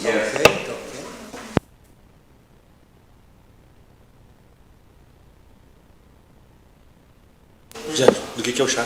Yes. Ok, ok. Gente, do que é o chá?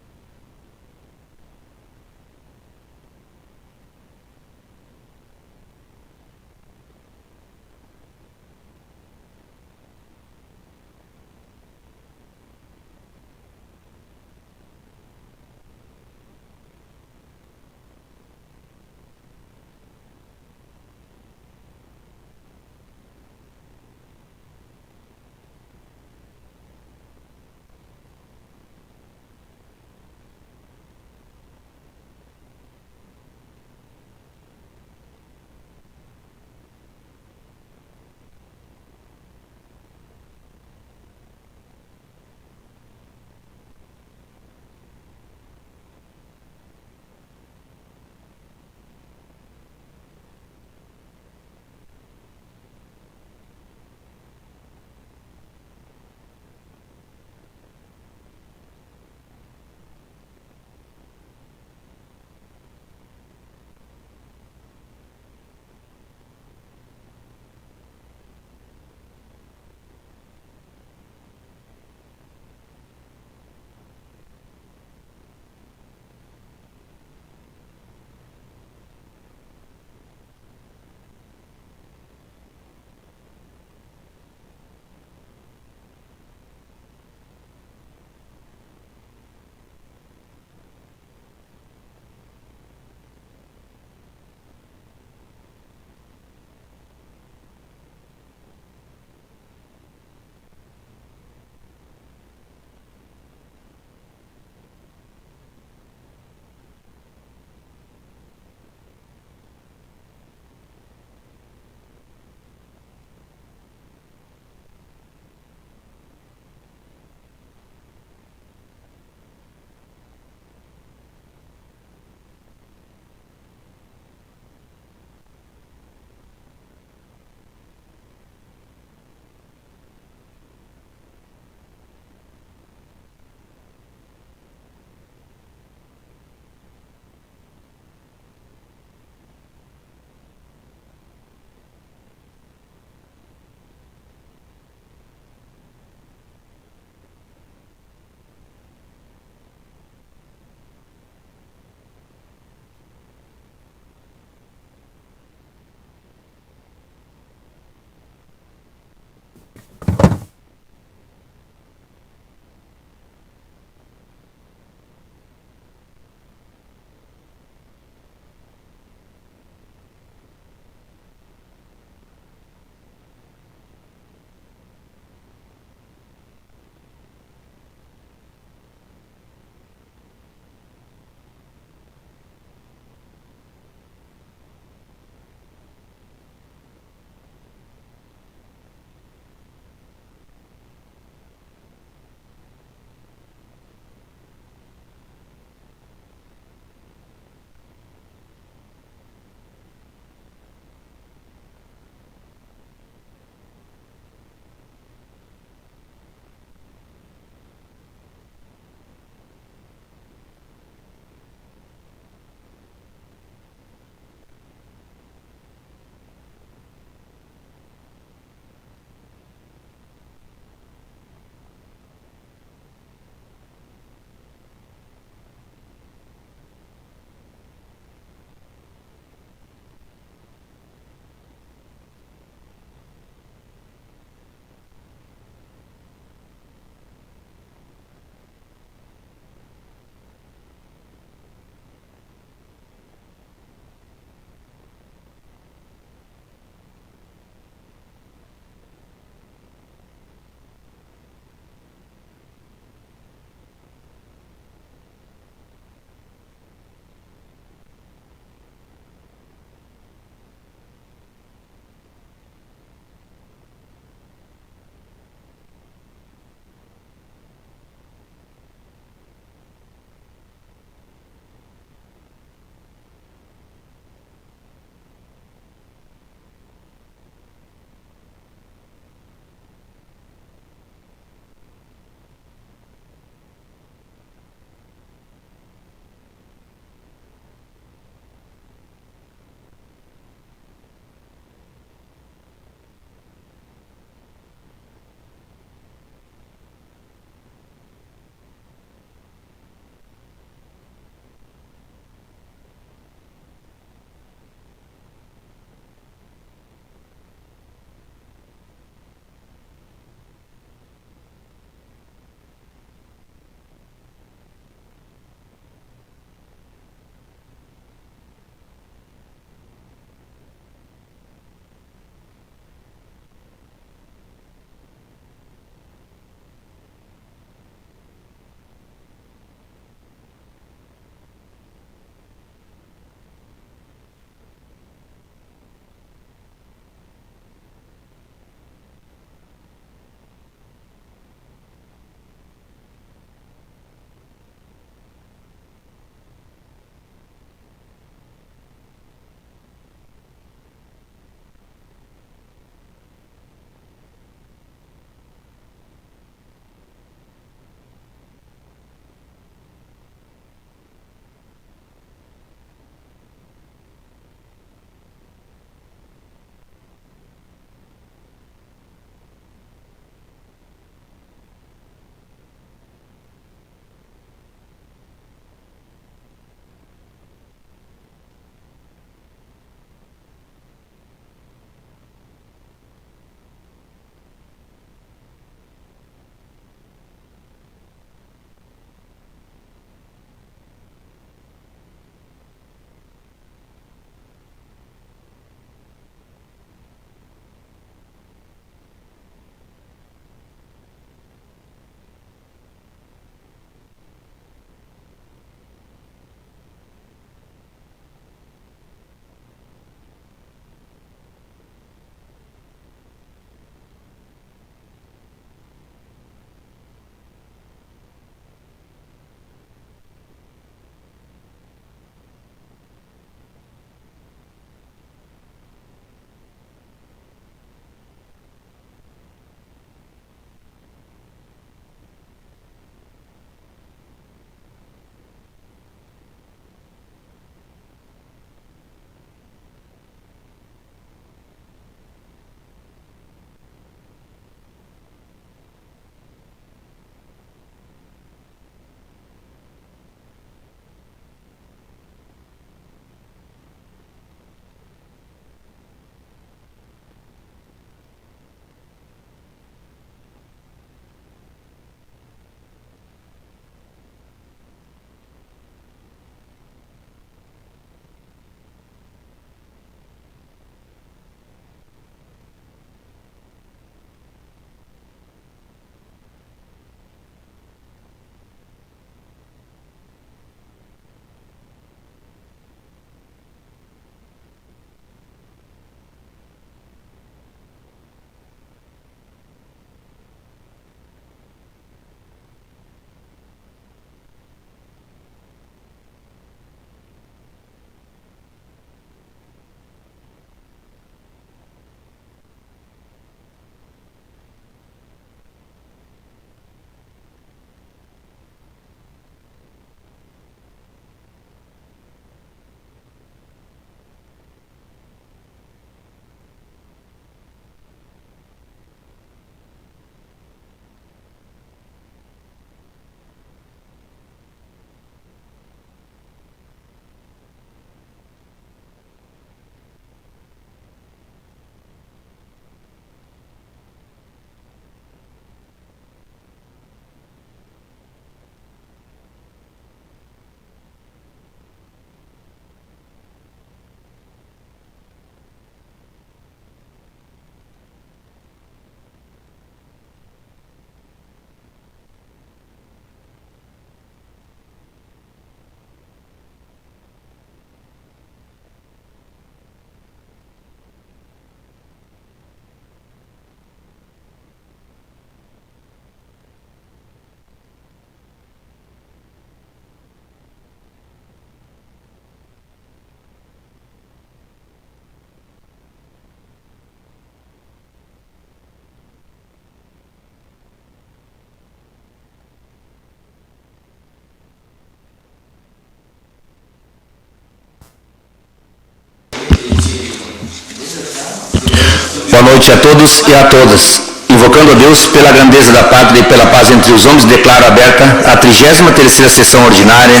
noite a todos e a todas. Invocando a Deus pela grandeza da pátria e pela paz entre os homens, declaro aberta a 33ª sessão ordinária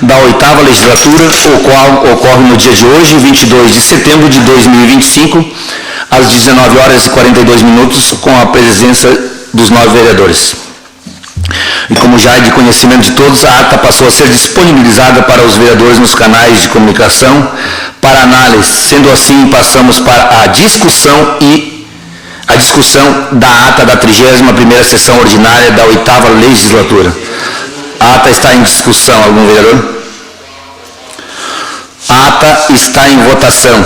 da 8ª legislatura, o qual ocorre no dia de hoje, 22 de setembro de 2025, às 19h42, com a presença dos 9 vereadores. E como já é de conhecimento de todos, a ata passou a ser disponibilizada para os vereadores nos canais de comunicação para análise. Sendo assim, passamos para a discussão da ata da 31ª sessão ordinária da 8ª legislatura. A ata está em discussão. Algum vereador? A ata está em votação.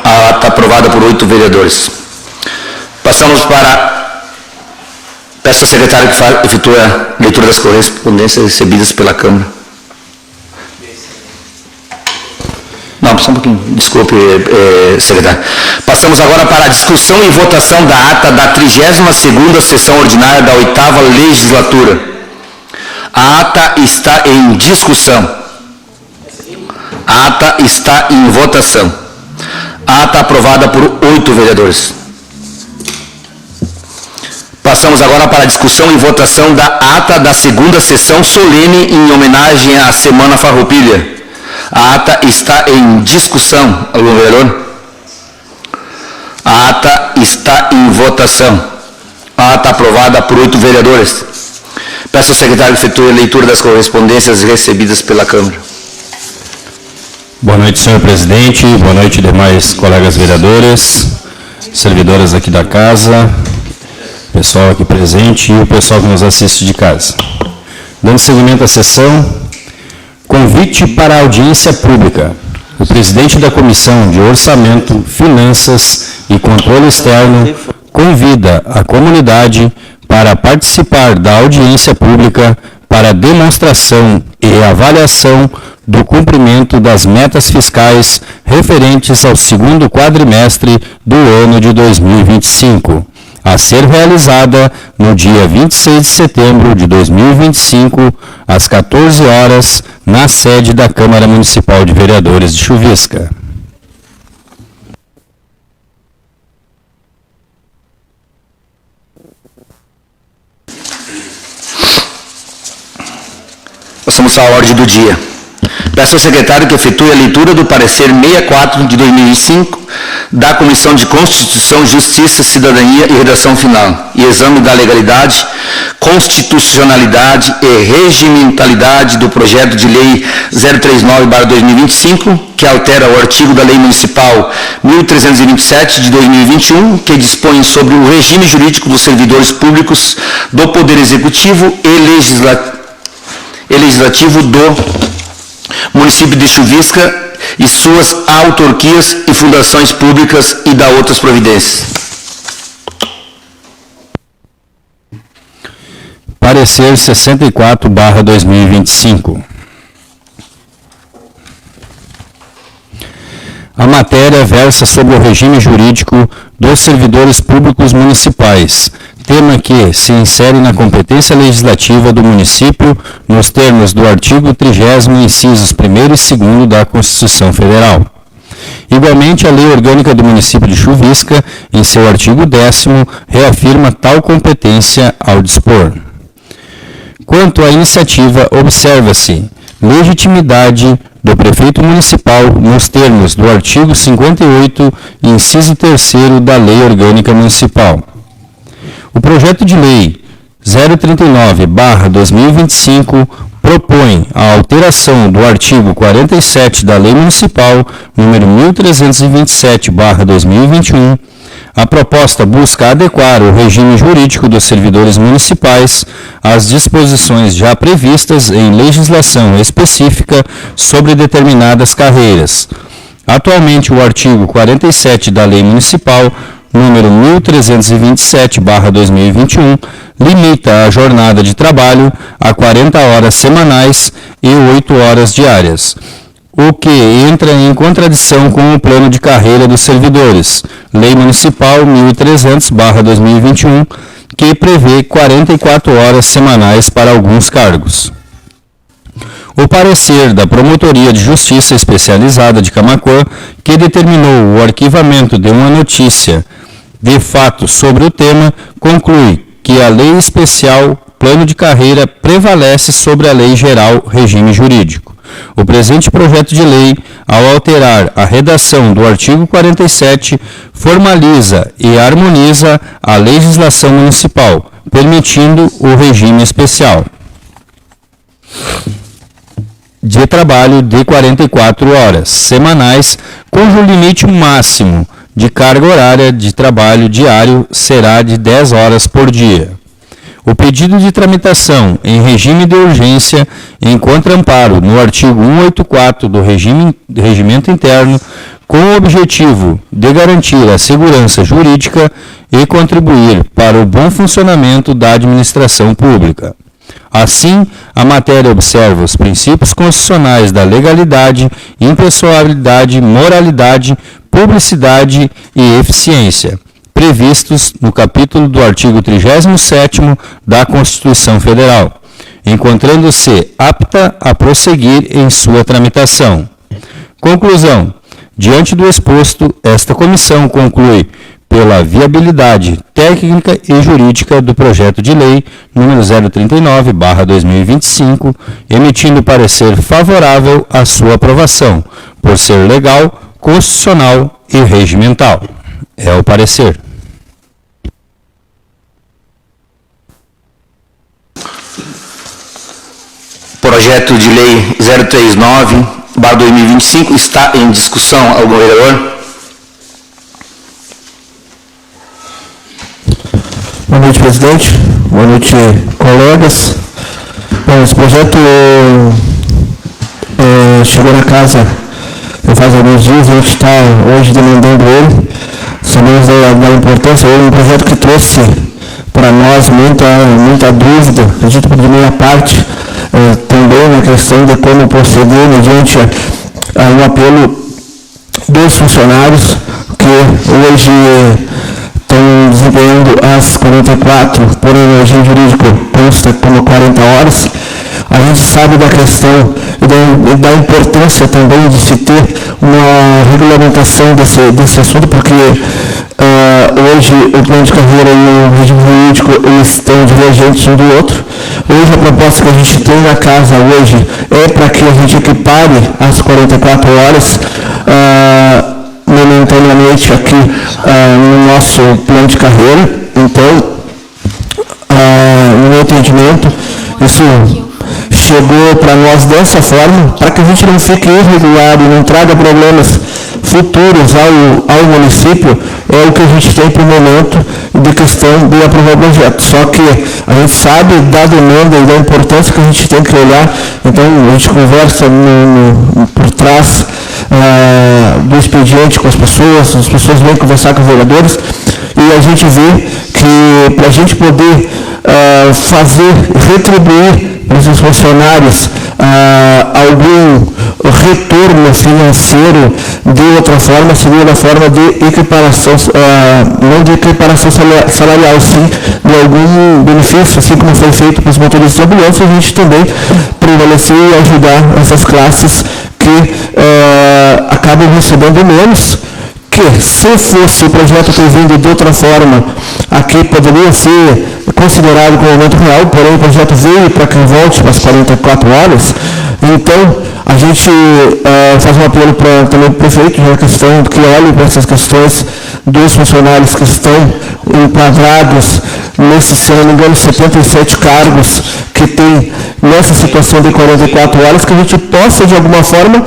A ata aprovada por 8 vereadores. Passamos para... Peço ao secretário que efetue a leitura das correspondências recebidas pela Câmara. Não, só um pouquinho. Desculpe, secretário. Passamos agora para a discussão e votação da ata da 32ª sessão ordinária da 8ª legislatura. A ata está em discussão. A ata está em votação. A ata aprovada por 8 vereadores. Passamos agora para a discussão e votação da ata da 2ª sessão solene em homenagem à Semana Farroupilha. A ata está em discussão. Algum vereador? A ata está em votação. A ata aprovada por 8 vereadores. Peço ao secretário que efetue a leitura das correspondências recebidas pela Câmara. Boa noite, senhor presidente. Boa noite, demais colegas vereadores, servidoras aqui da casa, pessoal aqui presente e o pessoal que nos assiste de casa. Dando seguimento à sessão, convite para a audiência pública. O presidente da Comissão de Orçamento, Finanças e Controle Externo convida a comunidade para participar da audiência pública para demonstração e avaliação do cumprimento das metas fiscais referentes ao 2º quadrimestre do ano de 2025, a ser realizada no dia 26 de setembro de 2025, às 14 horas, na sede da Câmara Municipal de Vereadores de Chuvisca. Passamos à ordem do dia. Peço ao secretário que efetue a leitura do parecer 64 de 2005 da Comissão de Constituição, Justiça, Cidadania e Redação Final e exame da legalidade, constitucionalidade e regimentalidade do projeto de lei 039/2025, que altera o artigo da Lei Municipal 1327 de 2021, que dispõe sobre o regime jurídico dos servidores públicos do Poder Executivo e Legislativo do município de Chuvisca e suas autarquias e fundações públicas e da outras providências. Parecer 64/2025. A matéria versa sobre o regime jurídico dos servidores públicos municipais, tema que se insere na competência legislativa do município nos termos do artigo 30º, incisos 1º e 2º da Constituição Federal. Igualmente, a Lei Orgânica do município de Chuvisca, em seu artigo 10º, reafirma tal competência ao dispor. Quanto à iniciativa, observa-se legitimidade do prefeito municipal nos termos do artigo 58, inciso 3º da Lei Orgânica Municipal. O projeto de lei 039/2025 propõe a alteração do artigo 47 da Lei Municipal número 1327/2021. A proposta busca adequar o regime jurídico dos servidores municipais às disposições já previstas em legislação específica sobre determinadas carreiras. Atualmente, o artigo 47 da Lei Municipal número 1327/2021, limita a jornada de trabalho a 40 horas semanais e 8 horas diárias, o que entra em contradição com o plano de carreira dos servidores, Lei Municipal 1300/2021, que prevê 44 horas semanais para alguns cargos. o parecer da Promotoria de Justiça Especializada de Camaquã, que determinou o arquivamento de uma notícia de fato sobre o tema, conclui que a Lei Especial Plano de Carreira prevalece sobre a Lei Geral Regime Jurídico. O presente projeto de lei, ao alterar a redação do artigo 47, formaliza e harmoniza a legislação municipal, permitindo o regime especial de trabalho de 44 horas semanais, cujo limite máximo de carga horária de trabalho diário será de 10 horas por dia. O pedido de tramitação em regime de urgência encontra amparo no artigo 184 do Regimento Interno, com o objetivo de garantir a segurança jurídica e contribuir para o bom funcionamento da administração pública. Assim, a matéria observa os princípios constitucionais da legalidade, impessoalidade, moralidade, publicidade e eficiência, previstos no capítulo do artigo 37º da Constituição Federal, encontrando-se apta a prosseguir em sua tramitação. Conclusão. Diante do exposto, esta comissão conclui pela viabilidade técnica e jurídica do projeto de lei número 039/2025, emitindo parecer favorável à sua aprovação, por ser legal, constitucional e regimental. É o parecer. Projeto de lei 039/2025 está em discussão. Algum vereador? Boa noite, presidente. Boa noite, colegas. Bom, esse projeto chegou na casa faz alguns dias, a gente está hoje demandando ele. Sabemos da importância, ele é um projeto que trouxe para nós muita dúvida, acredito por minha parte, também na questão de como proceder mediante um apelo dos funcionários que hoje estão desempenhando as 44, porém o regime jurídico consta como 40 horas. A gente sabe da questão e da importância também de se ter uma regulamentação desse assunto, porque hoje o plano de carreira e o regime jurídico eles estão divergentes um do outro. Hoje a proposta que a gente tem na casa hoje é para que a gente equipare as 44 horas momentaneamente aqui no nosso plano de carreira. Então, no meu entendimento, isso chegou para nós dessa forma, para que a gente não fique irregular e não traga problemas futuros ao município, é o que a gente tem para o momento de questão de aprovar o projeto. Só que a gente sabe da demanda e da importância que a gente tem que olhar, então a gente conversa por trás do expediente com as pessoas vêm conversar com os vereadores, e a gente vê que para a gente poder retribuir para esses funcionários algum retorno financeiro de outra forma, seria da forma de equiparação, não de equiparação salarial, sim de algum benefício, assim como foi feito para os motoristas de ambulância, a gente também prevalecer e ajudar essas classes que acabam recebendo menos, que se fosse o projeto ter vindo de outra forma, aqui poderia ser considerado como aumento real, porém o projeto veio para quem volte para as 44 horas, então a gente faz um apelo também para o prefeito, na questão que olhe para essas questões dos funcionários que estão enquadrados nesses, se não me engano, 77 cargos que tem nessa situação de 44 horas, que a gente possa, de alguma forma,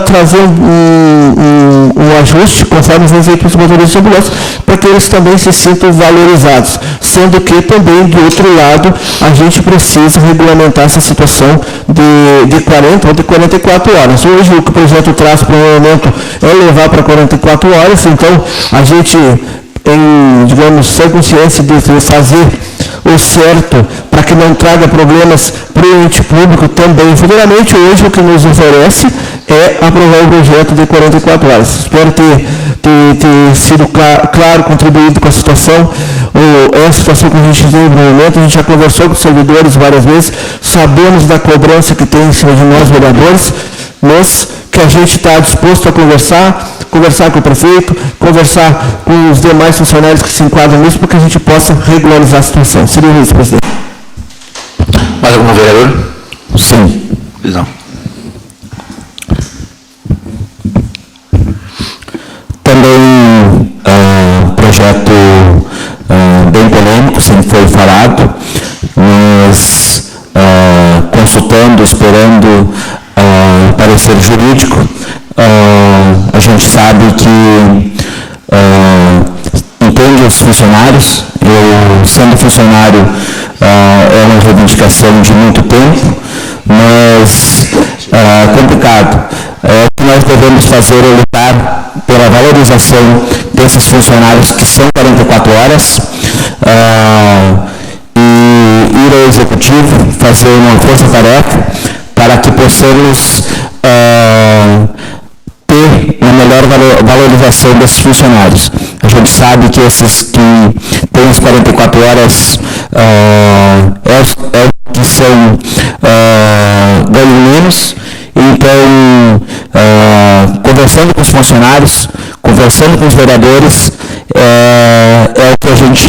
trazer um ajuste, conforme os veículos motoristas de ambulância, para que eles também se sintam valorizados, sendo que também, do outro lado, a gente precisa regulamentar essa situação de 40 ou de 44 horas. Hoje, o que o projeto traz para o momento é levar para 44 horas, então, a gente tem, digamos, sem consciência de fazer o certo, para que não traga problemas para o ente público também. Futuramente, hoje, o que nos oferece é aprovar o projeto de 44 horas. Espero ter sido claro, contribuído com a situação. É a situação que a gente tem no momento. A gente já conversou com os servidores várias vezes, sabemos da cobrança que tem em cima de nós, vereadores, mas que a gente está disposto a conversar com o prefeito, conversar com os demais funcionários que se enquadram nisso, para que a gente possa regularizar a situação. Seria isso, presidente. Mais algum vereador? Sim. Não. Também projeto bem polêmico, sempre foi falado, mas consultando, esperando parecer jurídico, a gente sabe que entende os funcionários. Eu, sendo funcionário, é uma reivindicação de muito tempo, mas complicado. O que nós devemos fazer é lutar pela valorização desses funcionários que são 44 horas, e ir ao Executivo, fazer uma força-tarefa para que possamos ter uma melhor valorização desses funcionários. A gente sabe que esses que têm as 44 horas que são ganham menos. Então, conversando com os funcionários, conversando com os vereadores, é o que a gente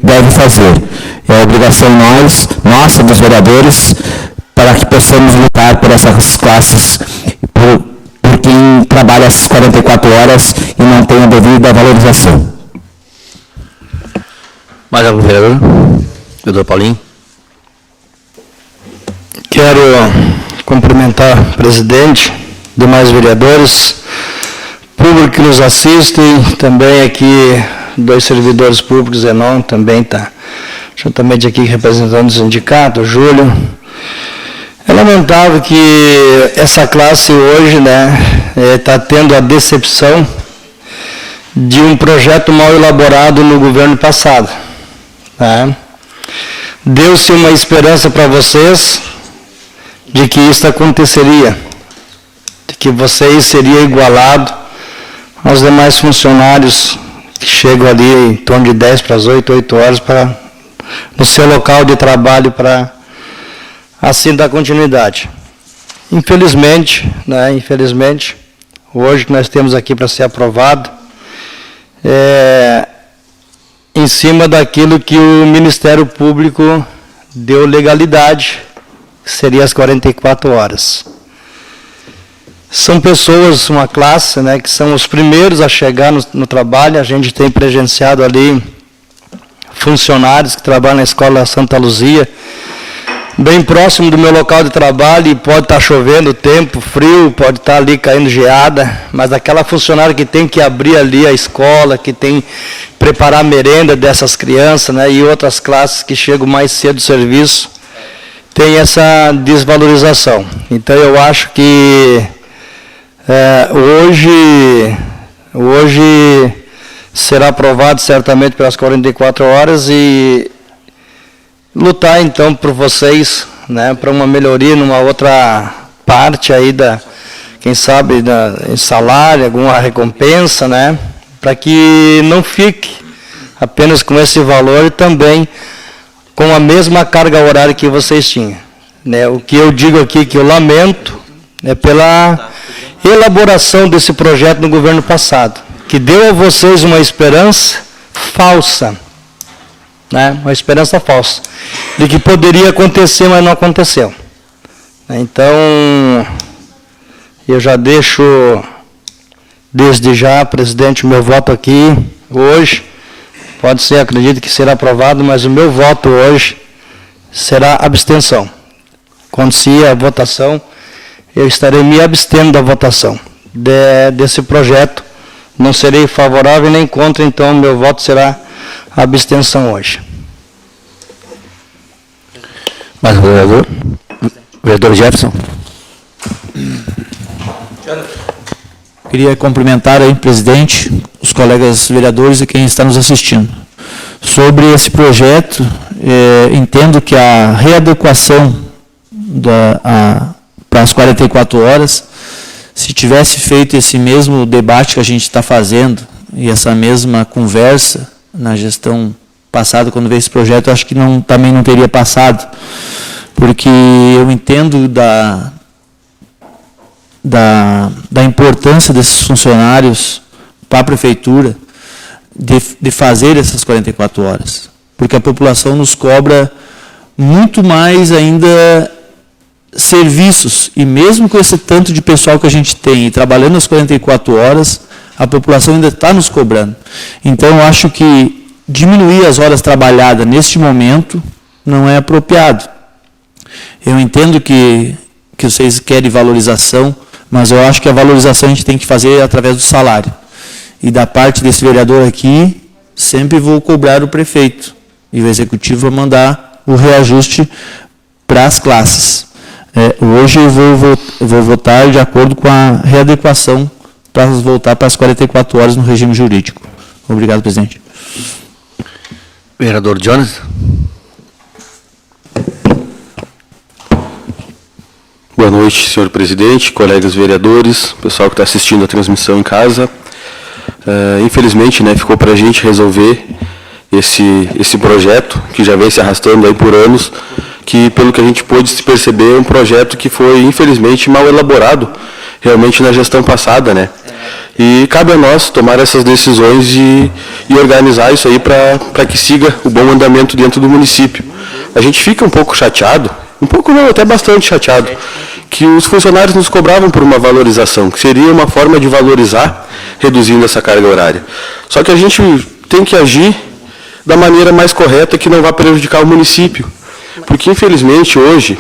deve fazer. É obrigação nossa, dos vereadores, para que possamos lutar por essas classes, por quem trabalha essas 44 horas e não tem a devida valorização. Mais algum vereador? Vereador Paulinho. Quero cumprimentar o presidente, demais vereadores, público que nos assistem, também aqui 2 servidores públicos, Zenon também está juntamente aqui representando o sindicato, o Júlio. É lamentável que essa classe hoje, está tendo a decepção de um projeto mal elaborado no governo passado. Deu-se uma esperança para vocês de que isso aconteceria, de que vocês seriam igualados aos demais funcionários que chegam ali em torno de 10 para as 8 horas no seu local de trabalho para assim dar continuidade. Infelizmente, hoje que nós temos aqui para ser aprovado, em cima daquilo que o Ministério Público deu legalidade, que seria as 44 horas. São pessoas, uma classe, que são os primeiros a chegar no trabalho. A gente tem presenciado ali funcionários que trabalham na Escola Santa Luzia, bem próximo do meu local de trabalho, e pode estar chovendo, tempo frio, pode estar ali caindo geada, mas aquela funcionária que tem que abrir ali a escola, que tem que preparar a merenda dessas crianças, e outras classes que chegam mais cedo do serviço, tem essa desvalorização. Então eu acho que hoje será aprovado certamente pelas 44 horas e lutar então por vocês, para uma melhoria numa outra parte aí quem sabe em salário, alguma recompensa, para que não fique apenas com esse valor e também com a mesma carga horária que vocês tinham. O que eu digo aqui que eu lamento é pela elaboração desse projeto no governo passado, que deu a vocês uma esperança falsa, uma esperança falsa, de que poderia acontecer, mas não aconteceu. Então, eu já deixo, desde já, presidente, o meu voto aqui, hoje. Pode ser, acredito que será aprovado, mas o meu voto hoje será abstenção. Quando se ir a votação, eu estarei me abstendo da votação desse projeto. Não serei favorável nem contra, então meu voto será abstenção hoje. Mais um vereador? Vereador Jefferson. Queria cumprimentar aí, presidente, os colegas vereadores e quem está nos assistindo. Sobre esse projeto, entendo que a readequação para as 44 horas, se tivesse feito esse mesmo debate que a gente está fazendo e essa mesma conversa na gestão passada, quando veio esse projeto, eu acho que também não teria passado, porque eu entendo da importância desses funcionários para a prefeitura de fazer essas 44 horas, porque a população nos cobra muito mais ainda serviços, e mesmo com esse tanto de pessoal que a gente tem, e trabalhando as 44 horas, a população ainda está nos cobrando. Então, eu acho que diminuir as horas trabalhadas neste momento não é apropriado. Eu entendo que vocês querem valorização, mas eu acho que a valorização a gente tem que fazer através do salário. E da parte desse vereador aqui, sempre vou cobrar o prefeito. E o executivo vai mandar o reajuste para as classes. Hoje eu vou votar de acordo com a readequação para voltar para as 44 horas no regime jurídico. Obrigado, presidente. Vereador Jones. Boa noite, senhor presidente, colegas vereadores, pessoal que está assistindo a transmissão em casa. Infelizmente, ficou para a gente resolver esse projeto, que já vem se arrastando aí por anos, que, pelo que a gente pôde se perceber, é um projeto que foi, infelizmente, mal elaborado, realmente na gestão passada, E cabe a nós tomar essas decisões e organizar isso aí para que siga o bom andamento dentro do município. A gente fica um pouco chateado, um pouco não, até bastante chateado, que os funcionários nos cobravam por uma valorização, que seria uma forma de valorizar, reduzindo essa carga horária. Só que a gente tem que agir da maneira mais correta, que não vá prejudicar o município. Porque, infelizmente, hoje,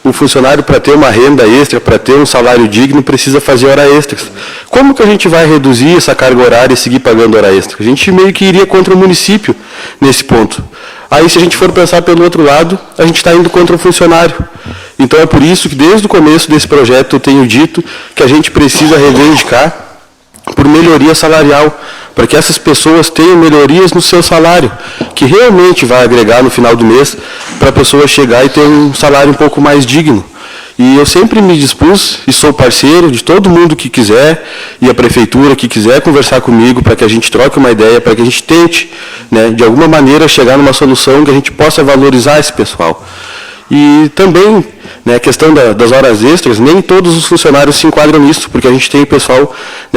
o funcionário, para ter uma renda extra, para ter um salário digno, precisa fazer hora extras. Como que a gente vai reduzir essa carga horária e seguir pagando hora extra? A gente meio que iria contra o município nesse ponto. Aí, se a gente for pensar pelo outro lado, a gente está indo contra o funcionário. Então, é por isso que, desde o começo desse projeto, eu tenho dito que a gente precisa reivindicar por melhoria salarial, para que essas pessoas tenham melhorias no seu salário, que realmente vai agregar no final do mês, para a pessoa chegar e ter um salário um pouco mais digno. E eu sempre me dispus, e sou parceiro de todo mundo que quiser, e a prefeitura que quiser conversar comigo, para que a gente troque uma ideia, para que a gente tente, de alguma maneira, chegar numa solução que a gente possa valorizar esse pessoal. E também, a questão das horas extras, nem todos os funcionários se enquadram nisso, porque a gente tem o pessoal,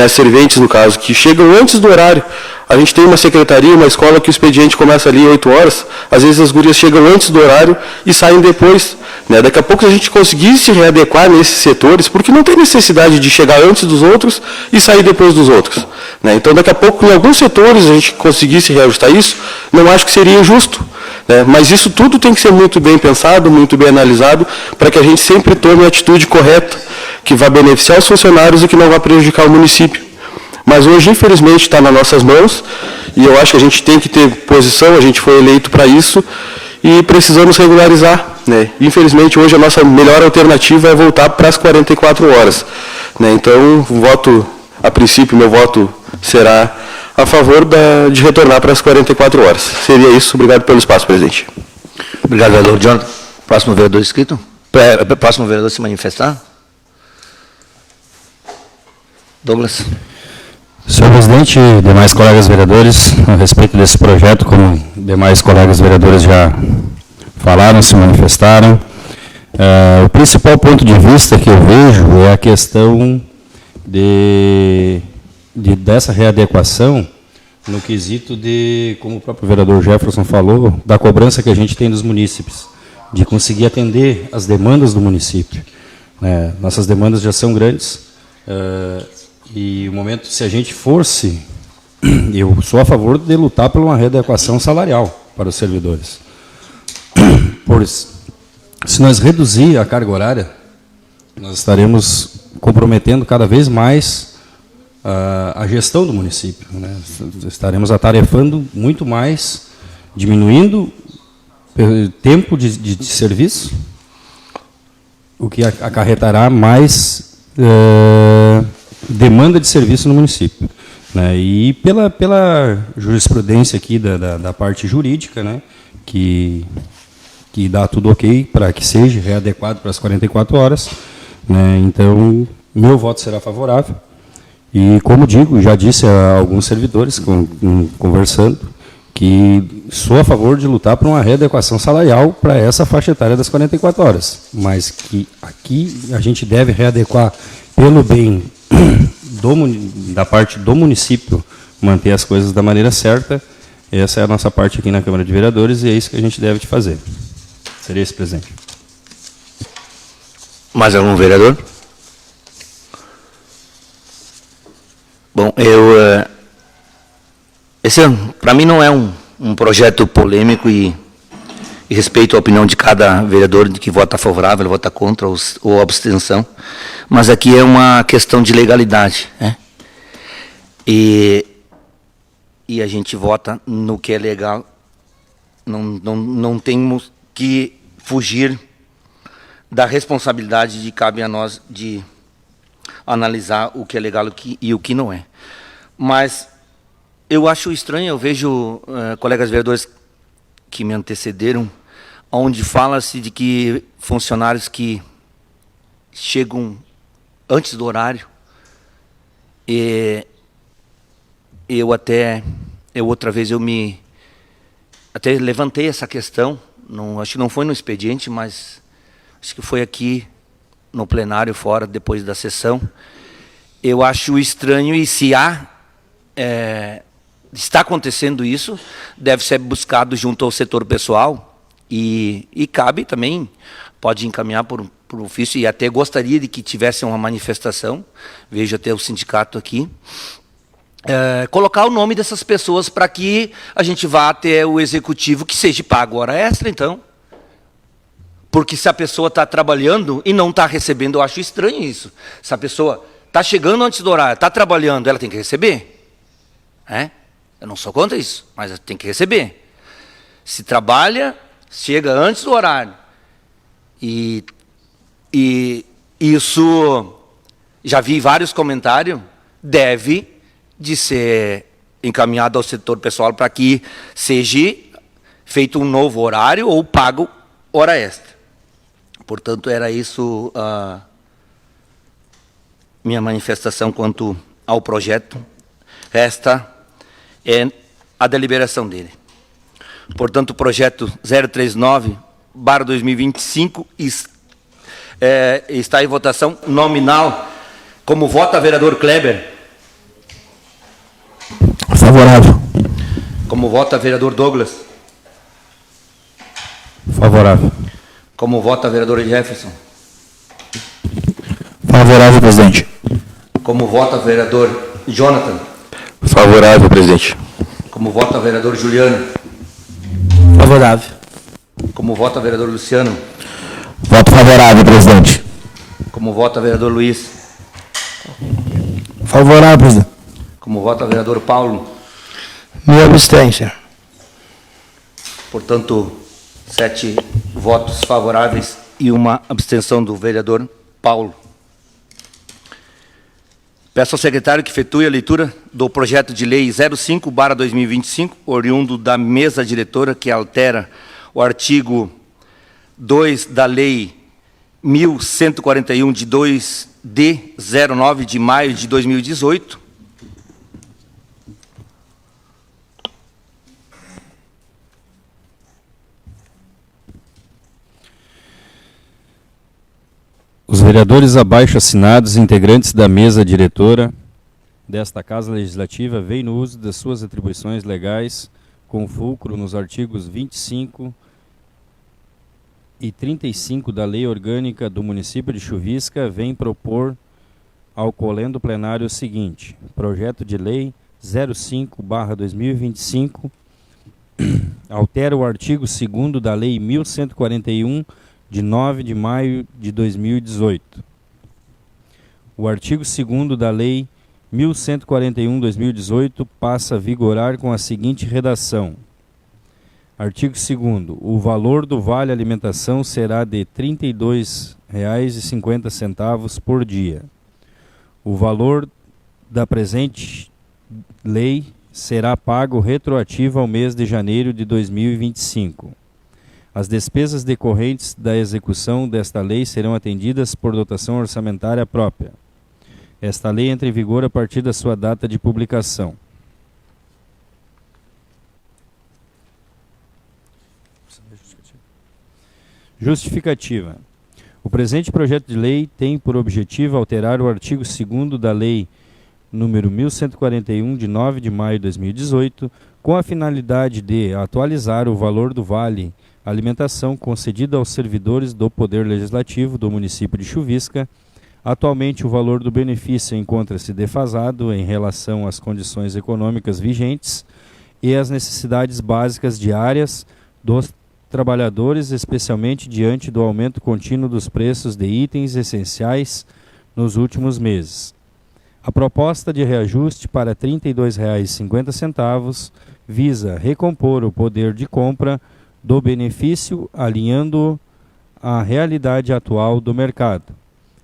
serventes no caso, que chegam antes do horário. A gente tem uma secretaria, uma escola que o expediente começa ali 8 horas, às vezes as gurias chegam antes do horário e saem depois. Daqui a pouco, se a gente conseguir se readequar nesses setores, porque não tem necessidade de chegar antes dos outros e sair depois dos outros. Então, daqui a pouco, em alguns setores, a gente conseguisse reajustar isso, não acho que seria injusto. Mas isso tudo tem que ser muito bem pensado, muito bem analisado, para que a gente sempre tome a atitude correta, que vai beneficiar os funcionários e que não vai prejudicar o município. Mas hoje, infelizmente, está nas nossas mãos, e eu acho que a gente tem que ter posição, a gente foi eleito para isso, e precisamos regularizar. Infelizmente, hoje a nossa melhor alternativa é voltar para as 44 horas. Então, a princípio, meu voto será a favor de retornar para as 44 horas. Seria isso. Obrigado pelo espaço, presidente. Obrigado, vereador John. Próximo vereador inscrito. Próximo vereador se manifestar. Douglas. Senhor presidente, demais colegas vereadores, a respeito desse projeto, como demais colegas vereadores já falaram, se manifestaram, o principal ponto de vista que eu vejo é a questão dessa readequação no quesito de, como o próprio vereador Jefferson falou, da cobrança que a gente tem dos munícipes, de conseguir atender as demandas do município. Nossas demandas já são grandes, e o momento, se a gente fosse, eu sou a favor de lutar por uma readequação salarial para os servidores. Se nós reduzir a carga horária, nós estaremos comprometendo cada vez mais a gestão do município. Estaremos atarefando muito mais, diminuindo o tempo de serviço, o que acarretará mais demanda de serviço no município. E pela jurisprudência aqui da parte jurídica, que dá tudo ok para que seja readequado para as 44 horas. Né? Então, meu voto será favorável. E, como digo, já disse a alguns servidores, conversando, que sou a favor de lutar por uma readequação salarial para essa faixa etária das 44 horas. Mas que aqui a gente deve readequar pelo bem da parte do município, manter as coisas da maneira certa. Essa é a nossa parte aqui na Câmara de Vereadores e é isso que a gente deve fazer. Seria esse, presidente. Mais algum vereador? Bom, esse para mim não é um projeto polêmico e respeito a opinião de cada vereador de que vota favorável, vota contra ou abstenção, mas aqui é uma questão de legalidade, né? E a gente vota no que é legal, não temos que fugir da responsabilidade de cabe a nós de analisar o que é legal e o que não é. Mas eu acho estranho, eu vejo colegas vereadores que me antecederam, onde fala-se de que funcionários que chegam antes do horário, outra vez eu até levantei essa questão, acho que não foi no expediente, mas acho que foi aqui no plenário, fora, depois da sessão. Eu acho estranho, e se está acontecendo isso, deve ser buscado junto ao setor pessoal, e cabe também, pode encaminhar por ofício, e até gostaria de que tivesse uma manifestação, vejo até o sindicato aqui, colocar o nome dessas pessoas para que a gente vá até o executivo, que seja pago hora extra, então. Porque se a pessoa está trabalhando e não está recebendo, eu acho estranho isso. Se a pessoa está chegando antes do horário, está trabalhando, ela tem que receber. Eu não sou contra isso, mas tem que receber. Se trabalha, chega antes do horário. E isso, já vi vários comentários, deve de ser encaminhado ao setor pessoal para que seja feito um novo horário ou pago hora extra. Portanto, era isso a minha manifestação quanto ao projeto. Esta é a deliberação dele. Portanto, o projeto 039/2025 está em votação nominal. Como vota, vereador Kleber? Favorável. Como vota, vereador Douglas? Favorável. Como vota, vereador Jefferson? Favorável, presidente. Como vota, vereador Jonathan? Favorável, presidente. Como vota, vereador Juliano? Favorável. Como vota, vereador Luciano? Voto favorável, presidente. Como vota, vereador Luiz? Favorável, presidente. Como vota, vereador Paulo? Me abstenho, senhor. Portanto, 7 votos favoráveis e uma abstenção do vereador Paulo. Peço ao secretário que efetue a leitura do projeto de lei 05/2025, oriundo da mesa diretora, que altera o artigo 2 da lei 1141 de 2 de 09 de maio de 2018, Os vereadores abaixo assinados, integrantes da mesa diretora desta Casa Legislativa, veem no uso das suas atribuições legais, com fulcro nos artigos 25 e 35 da Lei Orgânica do Município de Chuvisca, vem propor ao colendo plenário o seguinte: projeto de lei 05/2025 altera o artigo 2º da Lei 1141, de 9 de maio de 2018. O artigo 2º da Lei 1141/2018 passa a vigorar com a seguinte redação: artigo 2º. O valor do vale alimentação será de R$ 32,50 por dia. O valor da presente lei será pago retroativo ao mês de janeiro de 2025. As despesas decorrentes da execução desta lei serão atendidas por dotação orçamentária própria. Esta lei entra em vigor a partir da sua data de publicação. Justificativa. O presente projeto de lei tem por objetivo alterar o artigo 2º da Lei número 1141, de 9 de maio de 2018, com a finalidade de atualizar o valor do vale alimentação concedido aos servidores do Poder Legislativo do município de Chuvisca. Atualmente, o valor do benefício encontra-se defasado em relação às condições econômicas vigentes e às necessidades básicas diárias dos trabalhadores, especialmente diante do aumento contínuo dos preços de itens essenciais nos últimos meses. A proposta de reajuste para R$ 32,50 visa recompor o poder de compra do benefício, alinhando-o à realidade atual do mercado,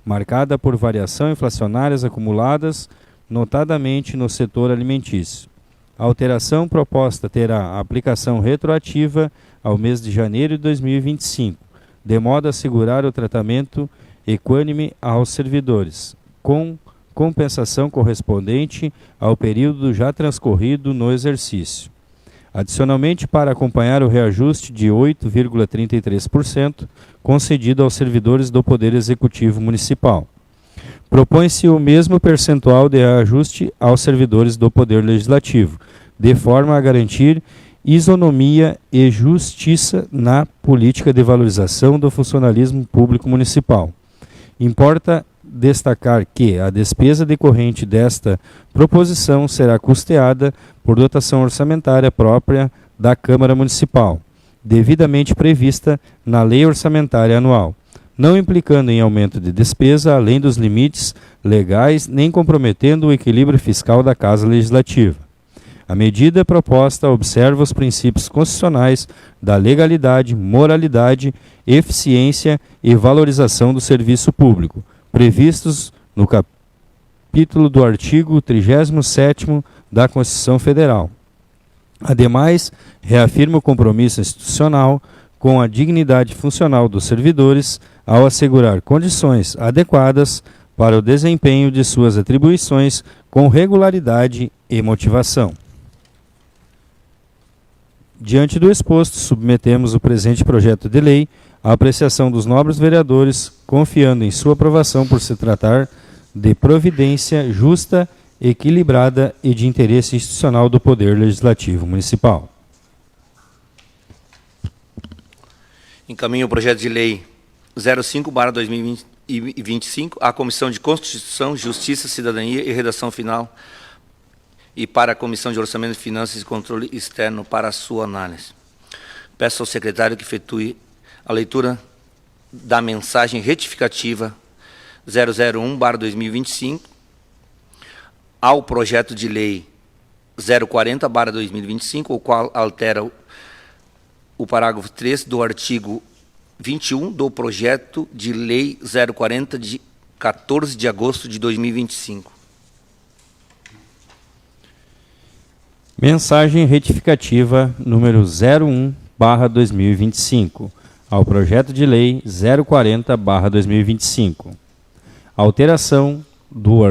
marcada por variações inflacionárias acumuladas, notadamente no setor alimentício. A alteração proposta terá aplicação retroativa ao mês de janeiro de 2025, de modo a assegurar o tratamento equânime aos servidores, com compensação correspondente ao período já transcorrido no exercício. Adicionalmente, para acompanhar o reajuste de 8,33% concedido aos servidores do Poder Executivo Municipal, propõe-se o mesmo percentual de reajuste aos servidores do Poder Legislativo, de forma a garantir isonomia e justiça na política de valorização do funcionalismo público municipal. Importa destacar que a despesa decorrente desta proposição será custeada por dotação orçamentária própria da Câmara Municipal, devidamente prevista na Lei Orçamentária Anual, não implicando em aumento de despesa além dos limites legais, nem comprometendo o equilíbrio fiscal da Casa Legislativa. A medida proposta observa os princípios constitucionais da legalidade, moralidade, eficiência e valorização do serviço público, previstos no capítulo do artigo 37º da Constituição Federal. Ademais, reafirma o compromisso institucional com a dignidade funcional dos servidores ao assegurar condições adequadas para o desempenho de suas atribuições com regularidade e motivação. Diante do exposto, submetemos o presente projeto de lei à apreciação dos nobres vereadores, confiando em sua aprovação por se tratar de providência justa, equilibrada e de interesse institucional do Poder Legislativo Municipal. Encaminho o projeto de lei 05/2025 à Comissão de Constituição, Justiça, Cidadania e Redação Final e para a Comissão de Orçamento, Finanças e Controle Externo para a sua análise. Peço ao secretário que efetue a leitura da mensagem retificativa 001/2025 ao projeto de lei 040/2025, o qual altera o parágrafo 3 do artigo 21 do projeto de lei 040 de 14 de agosto de 2025. Mensagem retificativa número 01/2025 ao projeto de lei 040/2025. Alteração do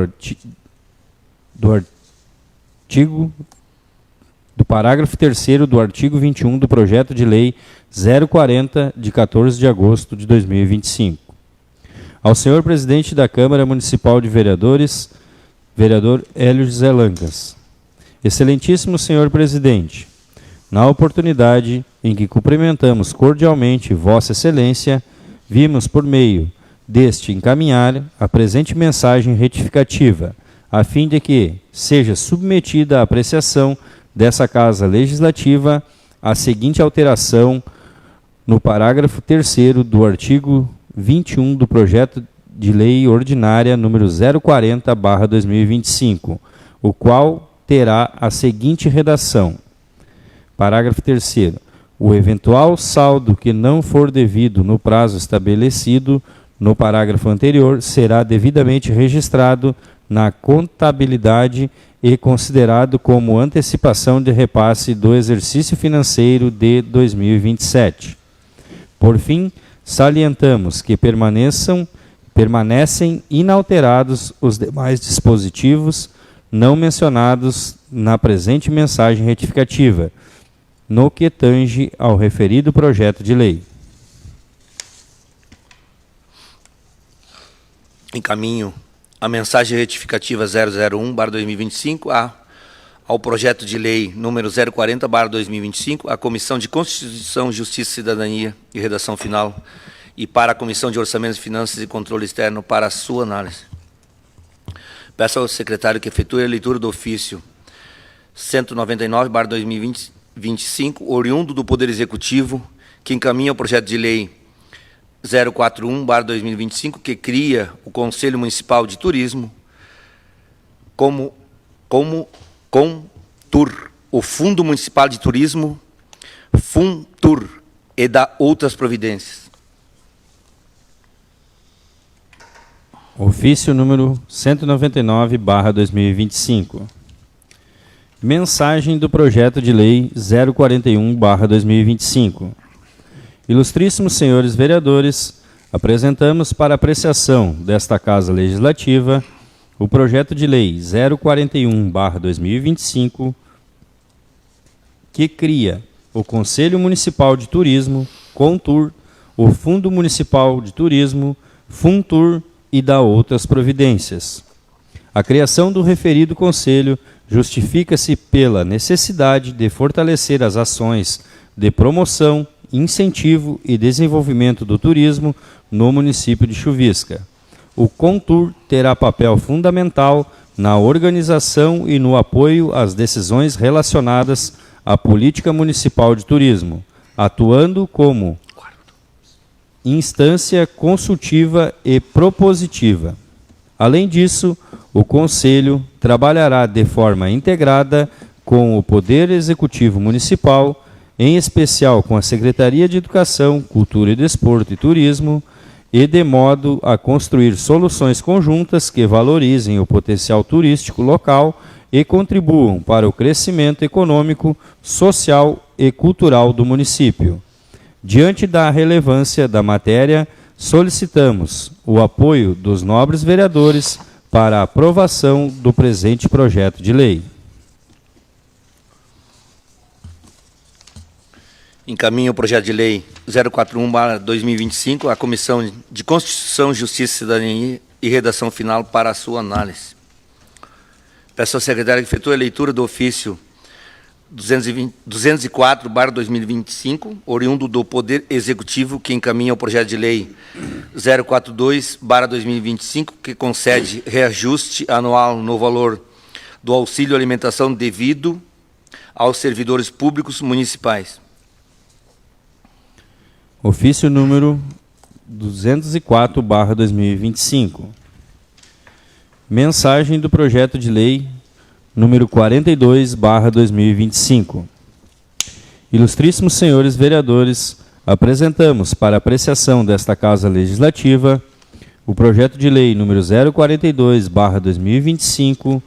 parágrafo 3º do artigo 21 do projeto de lei 040 de 14 de agosto de 2025. Ao senhor presidente da Câmara Municipal de Vereadores, vereador Hélio José Lancas. Excelentíssimo senhor presidente, na oportunidade em que cumprimentamos cordialmente Vossa Excelência, vimos por meio deste encaminhar a presente mensagem retificativa, a fim de que seja submetida à apreciação dessa Casa Legislativa a seguinte alteração no parágrafo 3º do artigo 21 do projeto de lei ordinária número 040/2025, o qual terá a seguinte redação. Parágrafo 3º. O eventual saldo que não for devido no prazo estabelecido no parágrafo anterior será devidamente registrado na contabilidade e considerado como antecipação de repasse do exercício financeiro de 2027. Por fim, salientamos que permanecem inalterados os demais dispositivos não mencionados na presente mensagem retificativa, no que tange ao referido projeto de lei. Encaminho a mensagem retificativa 001/2025 ao projeto de lei número 040/2025, à Comissão de Constituição, Justiça e Cidadania e redação final, e para a Comissão de Orçamentos, Finanças e Controle Externo para a sua análise. Peço ao secretário que efetue a leitura do ofício 199/2025, oriundo do Poder Executivo, que encaminha o projeto de lei 041/2025, que cria o Conselho Municipal de Turismo, como CONTUR, o Fundo Municipal de Turismo, FUNTUR, e da outras providências. Ofício número 199/2025. Mensagem do projeto de lei 041/2025. Ilustríssimos senhores vereadores, apresentamos para apreciação desta Casa Legislativa o projeto de lei 041/2025, que cria o Conselho Municipal de Turismo, CONTUR, o Fundo Municipal de Turismo, FUNTUR, e dá outras providências. A criação do referido Conselho justifica-se pela necessidade de fortalecer as ações de promoção, incentivo e desenvolvimento do turismo no município de Chuvisca. O CONTUR terá papel fundamental na organização e no apoio às decisões relacionadas à política municipal de turismo, atuando como instância consultiva e propositiva. Além disso, o Conselho trabalhará de forma integrada com o Poder Executivo Municipal, em especial com a Secretaria de Educação, Cultura e Desporto e Turismo, e de modo a construir soluções conjuntas que valorizem o potencial turístico local e contribuam para o crescimento econômico, social e cultural do município. Diante da relevância da matéria, solicitamos o apoio dos nobres vereadores para a aprovação do presente projeto de lei. Encaminho o projeto de lei 041/2025 à Comissão de Constituição, Justiça e Cidadania e redação final para a sua análise. Peço ao secretário que efetue a leitura do ofício 204/2025, oriundo do Poder Executivo, que encaminha o projeto de lei 042/2025, que concede reajuste anual no valor do auxílio alimentação devido aos servidores públicos municipais. Ofício número 204/2025. Mensagem do projeto de lei número 42/2025. Ilustríssimos senhores vereadores, apresentamos para apreciação desta Casa Legislativa o projeto de lei número 042/2025,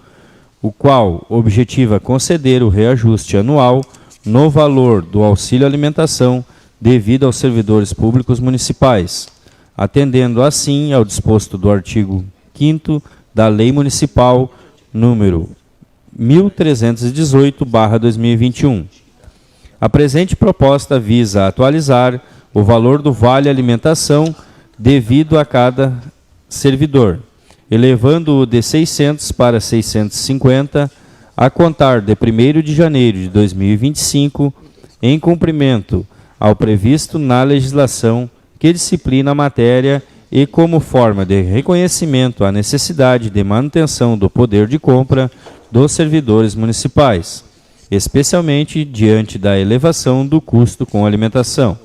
o qual objetiva conceder o reajuste anual no valor do auxílio alimentação devido aos servidores públicos municipais, atendendo assim ao disposto do artigo 5º da Lei Municipal número 1318/2021. A presente proposta visa atualizar o valor do vale alimentação devido a cada servidor, elevando-o de 600 para 650 a contar de 1º de janeiro de 2025, em cumprimento ao previsto na legislação que disciplina a matéria e como forma de reconhecimento à necessidade de manutenção do poder de compra dos servidores municipais, especialmente diante da elevação do custo com alimentação.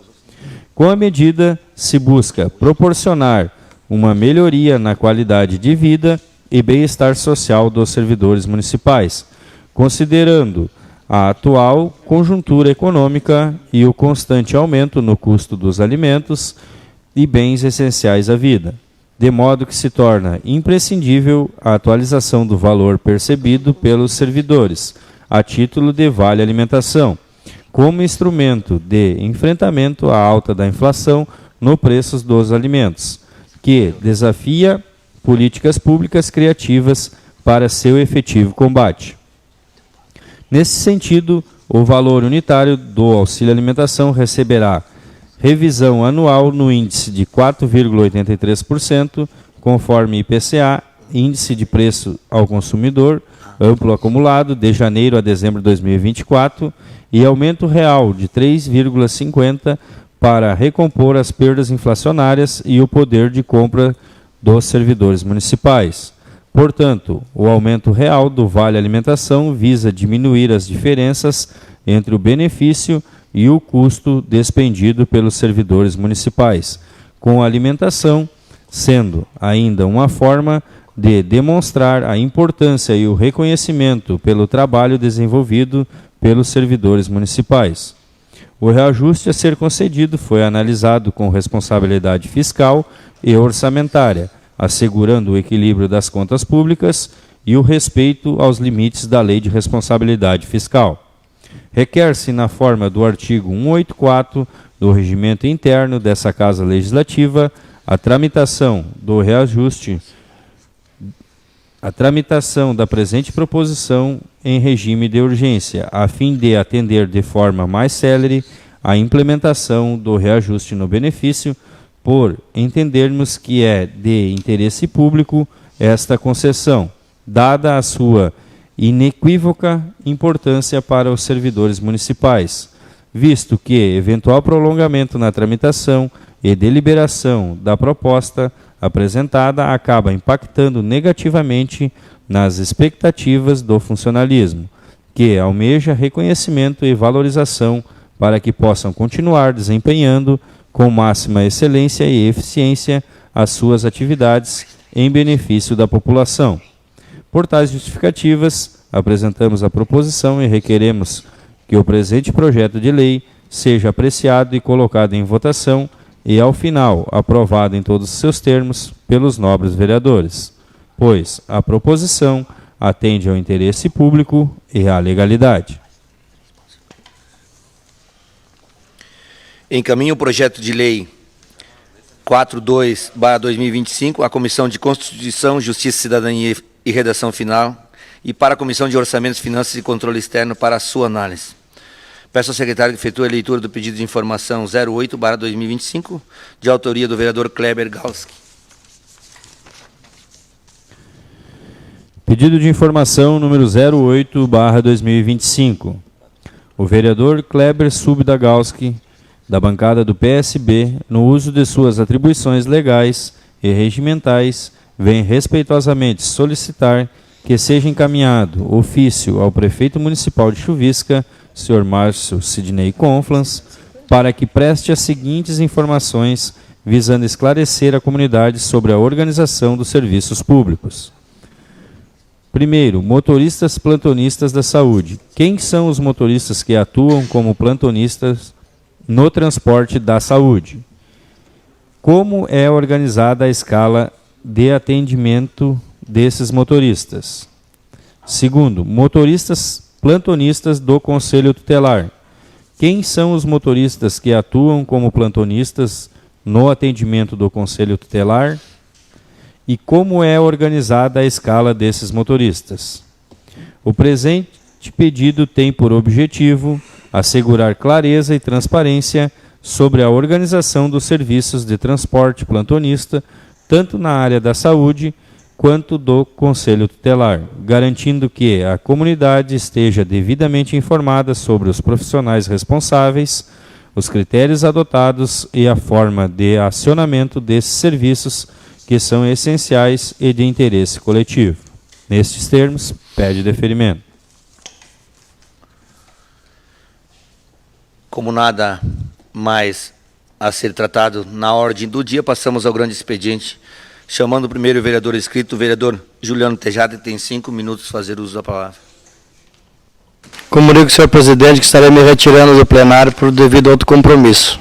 Com a medida, se busca proporcionar uma melhoria na qualidade de vida e bem-estar social dos servidores municipais, considerando a atual conjuntura econômica e o constante aumento no custo dos alimentos e bens essenciais à vida. de modo que se torna imprescindível a atualização do valor percebido pelos servidores, a título de vale alimentação, como instrumento de enfrentamento à alta da inflação no preço dos alimentos, que desafia políticas públicas criativas para seu efetivo combate. Nesse sentido, o valor unitário do auxílio alimentação receberá revisão anual no índice de 4,83%, conforme IPCA, Índice de Preço ao Consumidor, amplo acumulado de janeiro a dezembro de 2024, e aumento real de 3,50% para recompor as perdas inflacionárias e o poder de compra dos servidores municipais. Portanto, o aumento real do Vale Alimentação visa diminuir as diferenças entre o benefício e o custo despendido pelos servidores municipais, com a alimentação sendo ainda uma forma de demonstrar a importância e o reconhecimento pelo trabalho desenvolvido pelos servidores municipais. O reajuste a ser concedido foi analisado com responsabilidade fiscal e orçamentária, assegurando o equilíbrio das contas públicas e o respeito aos limites da Lei de Responsabilidade Fiscal. Requer-se, na forma do artigo 184 do Regimento Interno dessa Casa Legislativa, a tramitação do reajuste, a tramitação da presente proposição em regime de urgência, a fim de atender de forma mais célere a implementação do reajuste no benefício, por entendermos que é de interesse público esta concessão, dada a sua inequívoca importância para os servidores municipais, visto que eventual prolongamento na tramitação e deliberação da proposta apresentada acaba impactando negativamente nas expectativas do funcionalismo, que almeja reconhecimento e valorização para que possam continuar desempenhando com máxima excelência e eficiência as suas atividades em benefício da população. Por tais justificativas, apresentamos a proposição e requeremos que o presente projeto de lei seja apreciado e colocado em votação e, ao final, aprovado em todos os seus termos pelos nobres vereadores, pois a proposição atende ao interesse público e à legalidade. Encaminho o projeto de lei 42/2025 à Comissão de Constituição, Justiça, Cidadania e Redação Final e para a Comissão de Orçamentos, Finanças e Controle Externo para a sua análise. Peço ao secretário que efetue a leitura do pedido de informação 08/2025, de autoria do vereador Kleber Galski. Pedido de informação número 08/2025. O vereador Kleber Subdagalski, da bancada do PSB, no uso de suas atribuições legais e regimentais, vem respeitosamente solicitar que seja encaminhado ofício ao prefeito municipal de Chuvisca, Sr. Márcio Sidney Conflans, para que preste as seguintes informações visando esclarecer a comunidade sobre a organização dos serviços públicos. Primeiro, motoristas plantonistas da saúde. Quem são os motoristas que atuam como plantonistas no transporte da saúde? Como é organizada a escala de atendimento desses motoristas? Segundo, motoristas plantonistas do Conselho Tutelar. Quem são os motoristas que atuam como plantonistas no atendimento do Conselho Tutelar? E como é organizada a escala desses motoristas? O presente pedido tem por objetivo assegurar clareza e transparência sobre a organização dos serviços de transporte plantonista, tanto na área da saúde quanto do Conselho Tutelar, garantindo que a comunidade esteja devidamente informada sobre os profissionais responsáveis, os critérios adotados e a forma de acionamento desses serviços que são essenciais e de interesse coletivo. Nestes termos, pede deferimento. Como nada mais a ser tratado na ordem do dia, passamos ao grande expediente, chamando o primeiro vereador inscrito, o vereador Juliano Tejada, que tem 5 minutos para fazer uso da palavra. Comunico, senhor presidente, que estarei me retirando do plenário por devido a outro compromisso.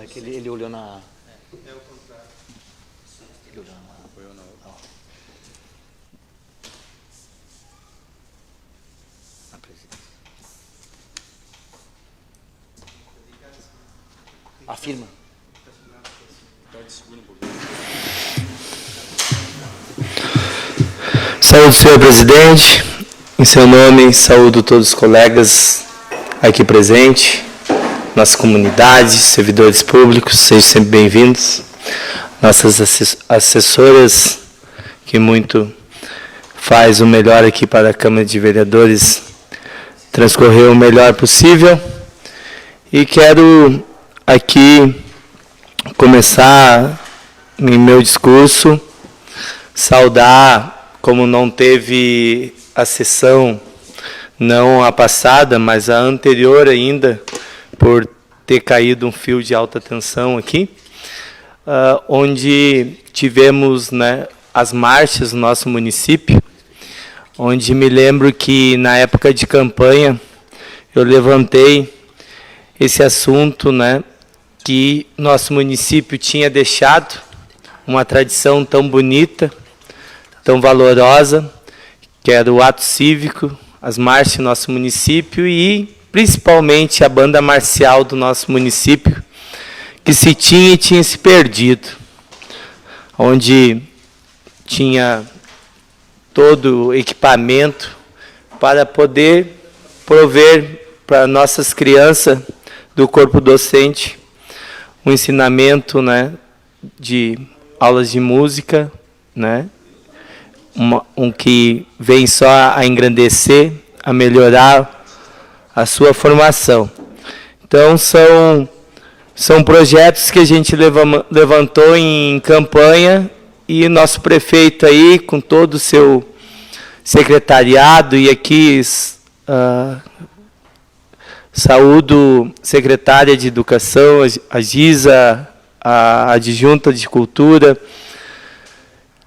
que ele olhou na... É o contrário. Ele olhou na... Apoiou na outra. Na presidência. Afirma. Saúde, senhor presidente. Em seu nome, saúdo todos os colegas aqui presentes, nossa comunidade, servidores públicos, sejam sempre bem-vindos. Nossas assessoras, que muito faz o melhor aqui para a Câmara de Vereadores transcorrer o melhor possível. E quero aqui começar em meu discurso, saudar, como não teve a sessão, não a passada, mas a anterior ainda, por ter caído um fio de alta tensão aqui, onde tivemos, né, as marchas no nosso município, onde me lembro que na época de campanha eu levantei esse assunto, né, que nosso município tinha deixado uma tradição tão bonita, tão valorosa, que era o ato cívico, as marchas do nosso município e, principalmente, a banda marcial do nosso município, que se tinha e tinha se perdido, onde tinha todo o equipamento para poder prover para nossas crianças do corpo docente um ensinamento, né, de aulas de música, né, um que vem só a engrandecer, a melhorar a sua formação. Então, são projetos que a gente levantou em campanha e nosso prefeito aí, com todo o seu secretariado, e aqui saúdo secretária de Educação, a Giza, a adjunta de Cultura,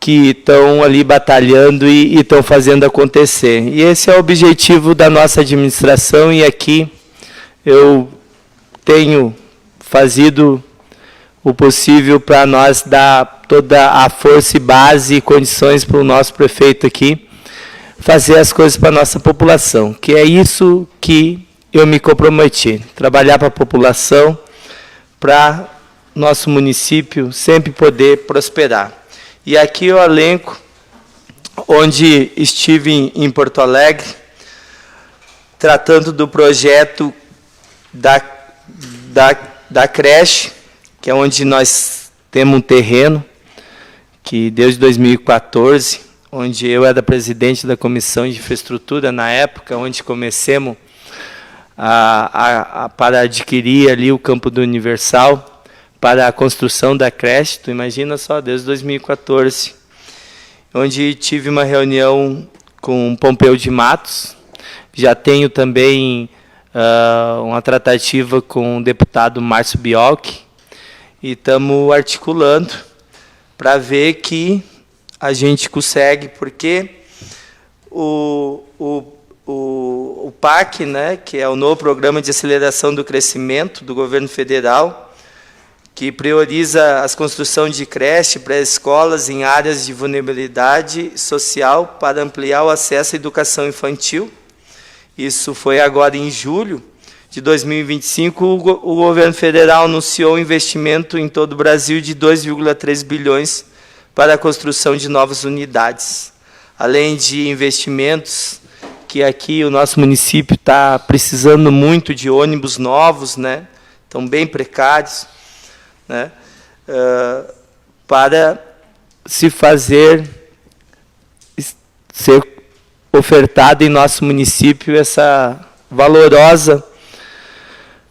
que estão ali batalhando e estão fazendo acontecer. E esse é o objetivo da nossa administração, e aqui eu tenho fazido o possível para nós dar toda a força e base e condições para o nosso prefeito aqui fazer as coisas para a nossa população, que é isso que eu me comprometi, trabalhar para a população, para nosso município sempre poder prosperar. E aqui eu elenco onde estive em Porto Alegre, tratando do projeto da creche, que é onde nós temos um terreno, que desde 2014, onde eu era presidente da Comissão de Infraestrutura, na época, onde comecemos para adquirir ali o campo do Universal, para a construção da creche, tu imagina só, desde 2014, onde tive uma reunião com Pompeu de Matos, já tenho também uma tratativa com o deputado Márcio Biolchi, e estamos articulando para ver que a gente consegue, porque o PAC, né, que é o novo Programa de Aceleração do Crescimento do Governo Federal, que prioriza a construção de creche, pré-escolas em áreas de vulnerabilidade social para ampliar o acesso à educação infantil. Isso foi agora em julho de 2025, o governo federal anunciou um investimento em todo o Brasil de 2,3 bilhões para a construção de novas unidades. Além de investimentos, que aqui o nosso município está precisando muito de ônibus novos, né? Estão bem precários, né? Para se fazer, ser ofertado em nosso município essa valorosa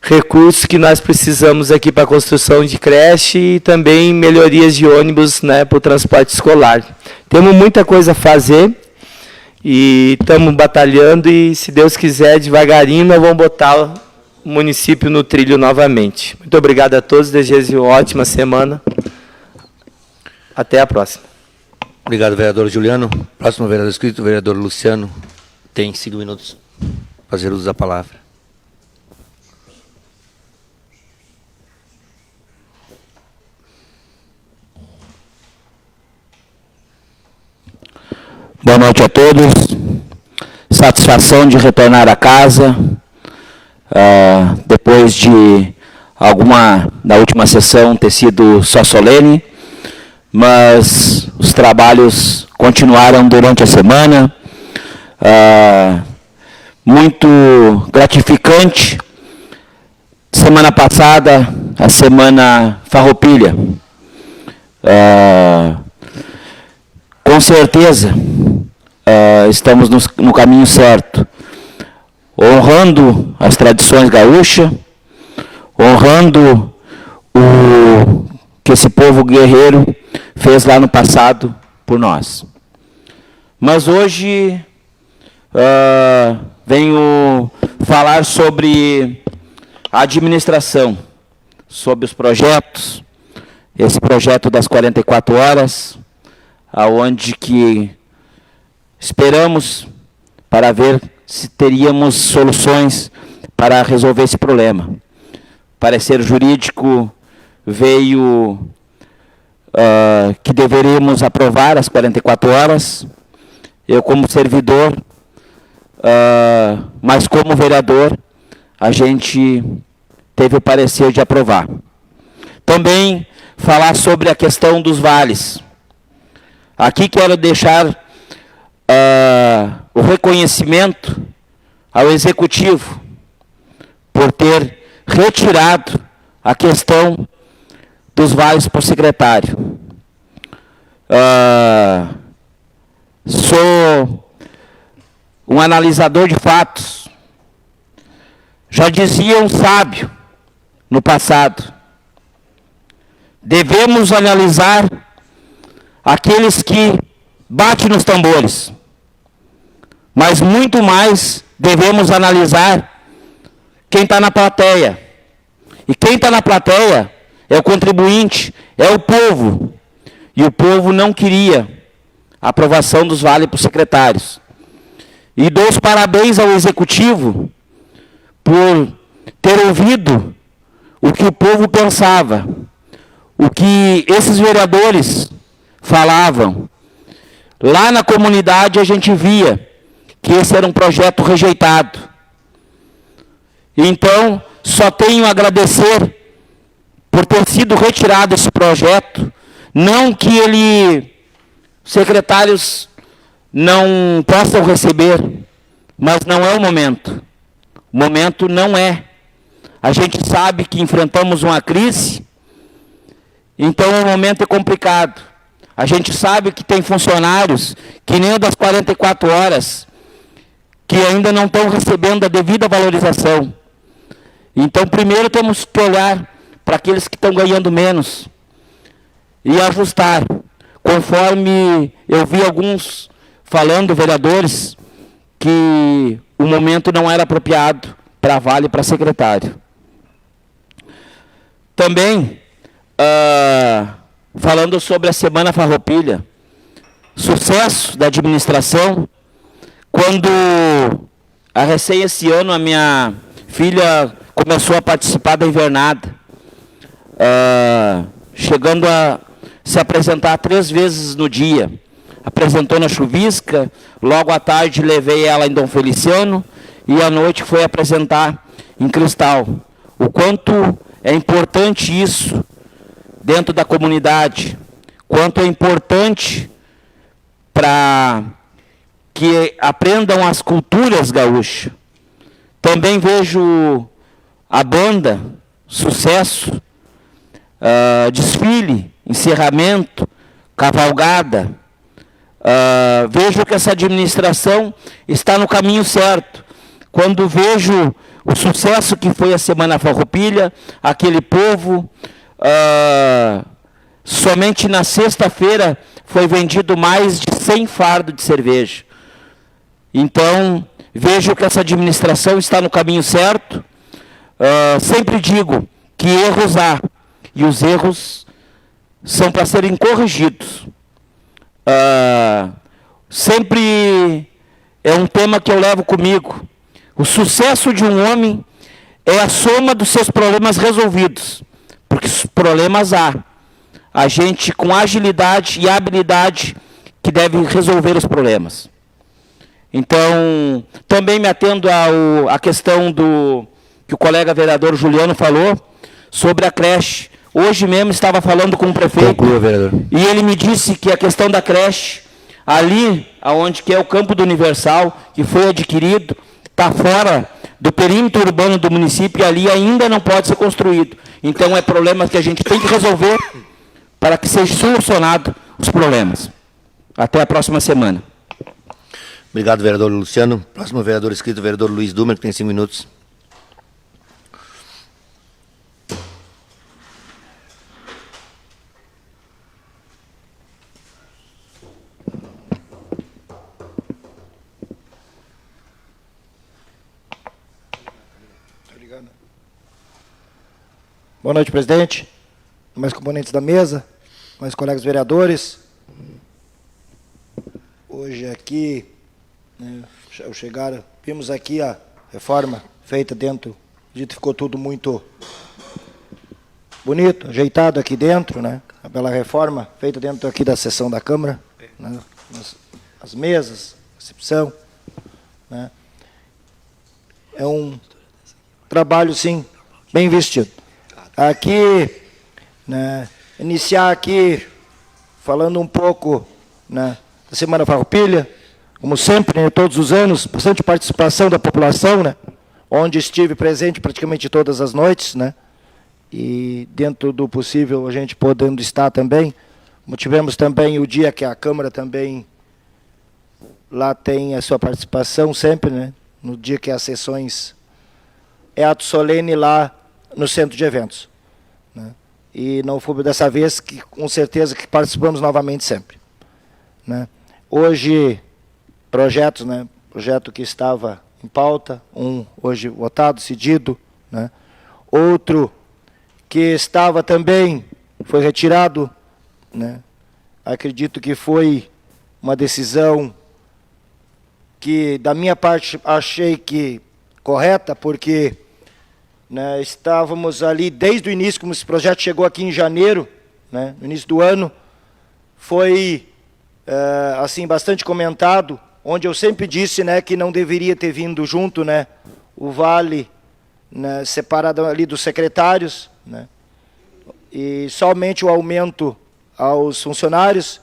recurso que nós precisamos aqui para a construção de creche e também melhorias de ônibus, né, para o transporte escolar. Temos muita coisa a fazer e estamos batalhando e, se Deus quiser, devagarinho nós vamos botar o município no trilho novamente. Muito obrigado a todos, desejo uma ótima semana. Até a próxima. Obrigado, vereador Juliano. Próximo vereador inscrito, vereador Luciano. Tem 5 minutos para fazer uso da palavra. Boa noite a todos. Satisfação de retornar a casa, depois de da última sessão ter sido só solene, mas os trabalhos continuaram durante a semana, muito gratificante. Semana passada, a Semana Farroupilha, com certeza estamos no caminho certo, honrando as tradições gaúchas, honrando o que esse povo guerreiro fez lá no passado por nós. Mas hoje venho falar sobre a administração, sobre os projetos, esse projeto das 44 horas, aonde que esperamos para ver se teríamos soluções para resolver esse problema. O parecer jurídico veio que deveríamos aprovar as 44 horas. Eu, como servidor, mas como vereador, a gente teve o parecer de aprovar. Também falar sobre a questão dos vales. Aqui quero deixar o reconhecimento ao Executivo por ter retirado a questão dos vales por secretário. Sou um analisador de fatos. Já dizia um sábio no passado: devemos analisar aqueles que batem nos tambores, mas muito mais devemos analisar quem está na plateia. E quem está na plateia é o contribuinte, é o povo. E o povo não queria a aprovação dos vales para os secretários. E dou os parabéns ao Executivo por ter ouvido o que o povo pensava, o que esses vereadores falavam. Lá na comunidade a gente via que esse era um projeto rejeitado. Então, só tenho a agradecer por ter sido retirado esse projeto. Não que secretários não possam receber, mas não é o momento. O momento não é. A gente sabe que enfrentamos uma crise, então o momento é complicado. A gente sabe que tem funcionários que nem o das 44 horas, que ainda não estão recebendo a devida valorização. Então, primeiro temos que olhar para aqueles que estão ganhando menos e ajustar. Conforme eu vi alguns falando, vereadores, que o momento não era apropriado para vale para secretário. Também, falando sobre a Semana Farroupilha, sucesso da administração. Quando esse ano a minha filha começou a participar da invernada, chegando a se apresentar 3 vezes no dia. Apresentou na Chuvisca, logo à tarde levei ela em Dom Feliciano e à noite foi apresentar em Cristal. O quanto é importante isso dentro da comunidade, quanto é importante para que aprendam as culturas gaúchas. Também vejo a banda, sucesso, desfile, encerramento, cavalgada. Vejo que essa administração está no caminho certo. Quando vejo o sucesso que foi a Semana Farroupilha, aquele povo, somente na sexta-feira foi vendido mais de 100 fardos de cerveja. Então, vejo que essa administração está no caminho certo. Sempre digo que erros há, e os erros são para serem corrigidos. Sempre é um tema que eu levo comigo. O sucesso de um homem é a soma dos seus problemas resolvidos, porque problemas há. A gente, com agilidade e habilidade, que deve resolver os problemas. Então, também me atendo à questão que o colega vereador Juliano falou sobre a creche. Hoje mesmo estava falando com o prefeito. Conclua, vereador. E ele me disse que a questão da creche, ali, aonde que é o campo do Universal, que foi adquirido, está fora do perímetro urbano do município e ali ainda não pode ser construído. Então, é problema que a gente tem que resolver para que seja solucionado os problemas. Até a próxima semana. Obrigado, vereador Luciano. Próximo vereador inscrito, vereador Luiz Dumer, que tem 5 minutos. Boa noite, presidente, mais componentes da mesa, mais colegas vereadores. Hoje aqui, ao chegar, vimos aqui a reforma feita dentro, dito ficou tudo muito bonito, ajeitado aqui dentro, né? A bela reforma feita dentro aqui da sessão da Câmara, né? As mesas, recepção, né? É um trabalho, sim, bem investido. Aqui, né, iniciar aqui falando um pouco, né, da Semana Farroupilha, como sempre, né, todos os anos, bastante participação da população, né, onde estive presente praticamente todas as noites, né, e dentro do possível a gente podendo estar também. Tivemos também o dia que a Câmara também lá tem a sua participação sempre, né, no dia que as sessões é ato solene lá no centro de eventos, né? E não foi dessa vez que com certeza que participamos novamente sempre, né? Hoje projetos, né? Projeto que estava em pauta, um hoje votado, decidido, né? Outro que estava também foi retirado, né? Acredito que foi uma decisão que da minha parte achei que correta, porque, né, estávamos ali desde o início, como esse projeto chegou aqui em janeiro, né, no início do ano, foi assim bastante comentado, onde eu sempre disse, né, que não deveria ter vindo junto, né, o vale, né, separado ali dos secretários, né, e somente o aumento aos funcionários,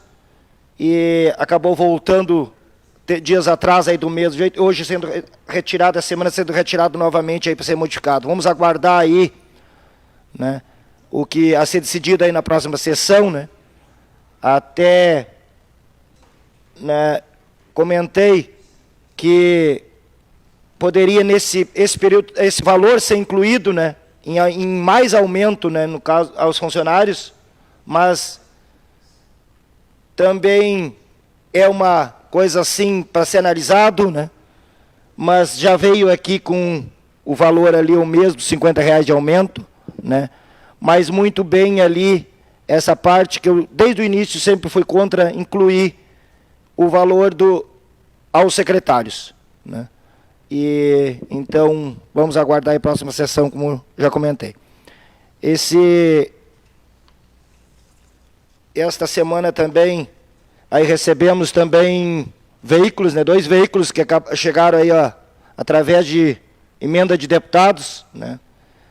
e acabou voltando dias atrás aí do mesmo jeito, hoje sendo retirado, a semana sendo retirado novamente aí para ser modificado. Vamos aguardar aí, né, o que a ser decidido aí na próxima sessão, né? Até, né, comentei que poderia esse período, esse valor ser incluído, né, em mais aumento, né, no caso aos funcionários, mas também é uma coisa assim para ser analisado, né? Mas já veio aqui com o valor ali o mesmo, R$50 de aumento, né? Mas muito bem ali essa parte que eu desde o início sempre fui contra incluir o valor aos secretários, né? E então vamos aguardar a próxima sessão, como já comentei. Esta semana também aí recebemos também veículos, né, 2 veículos que chegaram aí, ó, através de emenda de deputados, né?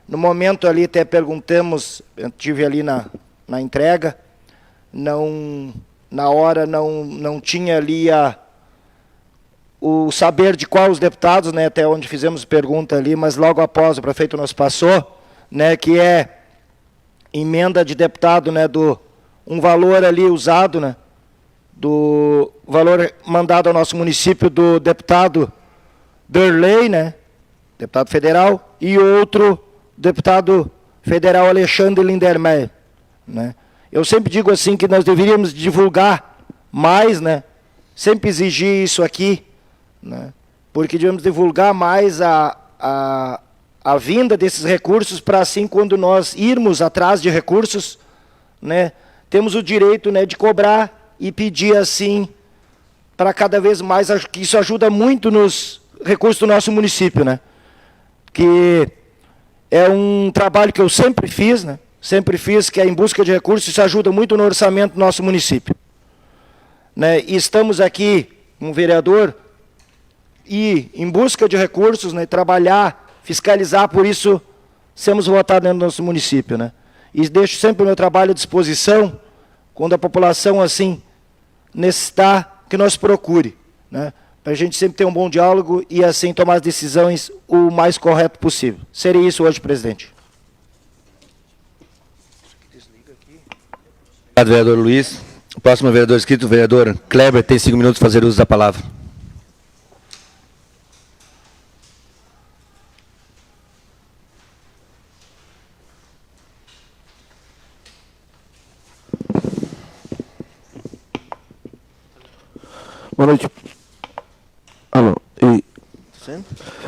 No momento ali até perguntamos, eu tive ali na entrega, na hora não tinha ali o saber de qual os deputados, né, até onde fizemos pergunta ali, mas logo após o prefeito nos passou, né, que é emenda de deputado, né, um valor ali usado, né, do valor mandado ao nosso município do deputado Derlei, né, deputado federal, e outro deputado federal Alexandre Lindermeyer, né. Eu sempre digo assim que nós deveríamos divulgar mais, né, sempre exigir isso aqui, né, porque devemos divulgar mais a vinda desses recursos para assim quando nós irmos atrás de recursos, né, temos o direito, né, de cobrar e pedir assim, para cada vez mais, acho que isso ajuda muito nos recursos do nosso município, né? Que é um trabalho que eu sempre fiz, né? Sempre fiz, que é em busca de recursos, isso ajuda muito no orçamento do nosso município. né, e estamos aqui, um vereador, e em busca de recursos, né, trabalhar, fiscalizar, por isso sermos votados dentro do nosso município, né? E deixo sempre o meu trabalho à disposição, quando a população assim necessitar, que nós procure, né? Para a gente sempre ter um bom diálogo e assim tomar as decisões o mais correto possível. Seria isso hoje, presidente. Obrigado, vereador Luiz. O próximo vereador inscrito, o vereador Kleber, tem 5 minutos para fazer uso da palavra. Boa noite. Alô.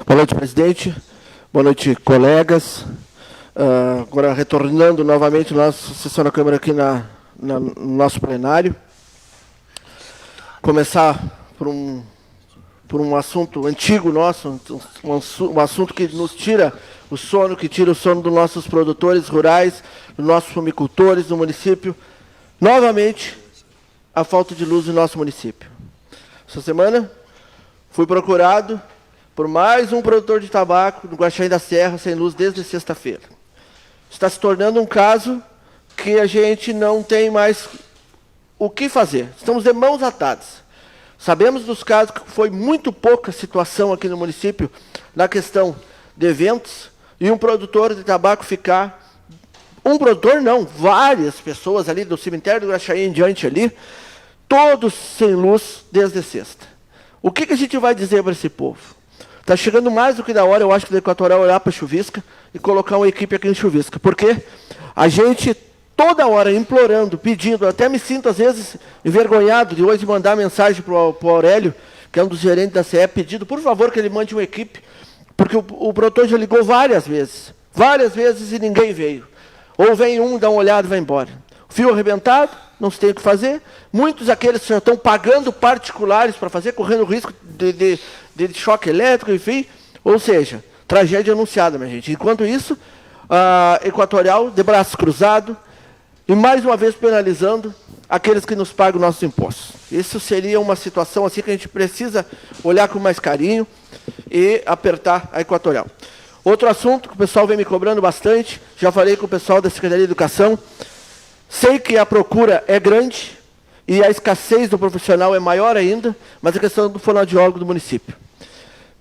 Boa noite, presidente. Boa noite, colegas. Agora, retornando novamente a nossa sessão da Câmara aqui no nosso plenário. Começar por um assunto antigo nosso, um assunto que nos tira o sono, dos nossos produtores rurais, dos nossos fumicultores do município. Novamente, a falta de luz no nosso município. Essa semana, fui procurado por mais um produtor de tabaco no Guaxaí da Serra, sem luz desde sexta-feira. Está se tornando um caso que a gente não tem mais o que fazer. Estamos de mãos atadas. Sabemos dos casos que foi muito pouca situação aqui no município na questão de eventos e um produtor de tabaco ficar... Um produtor não, várias pessoas ali do cemitério do Guaxaí em diante ali, todos sem luz desde sexta. O que a gente vai dizer para esse povo? Está chegando mais do que da hora, eu acho, que do Equatorial olhar para a Chuvisca e colocar uma equipe aqui em Chuvisca. Porque a gente, toda hora, implorando, pedindo, até me sinto, às vezes, envergonhado de hoje mandar mensagem para o Aurélio, que é um dos gerentes da CE, pedindo, por favor, que ele mande uma equipe, porque o produtor já ligou várias vezes e ninguém veio. Ou vem um, dá uma olhada e vai embora. Fio arrebentado, não se tem o que fazer. Muitos daqueles que já estão pagando particulares para fazer, correndo risco de choque elétrico, enfim. Ou seja, tragédia anunciada, minha gente. Enquanto isso, a Equatorial, de braços cruzados, e mais uma vez penalizando aqueles que nos pagam nossos impostos. Isso seria uma situação assim que a gente precisa olhar com mais carinho e apertar a Equatorial. Outro assunto que o pessoal vem me cobrando bastante, já falei com o pessoal da Secretaria de Educação, sei que a procura é grande e a escassez do profissional é maior ainda, mas a questão do fonoaudiólogo do município.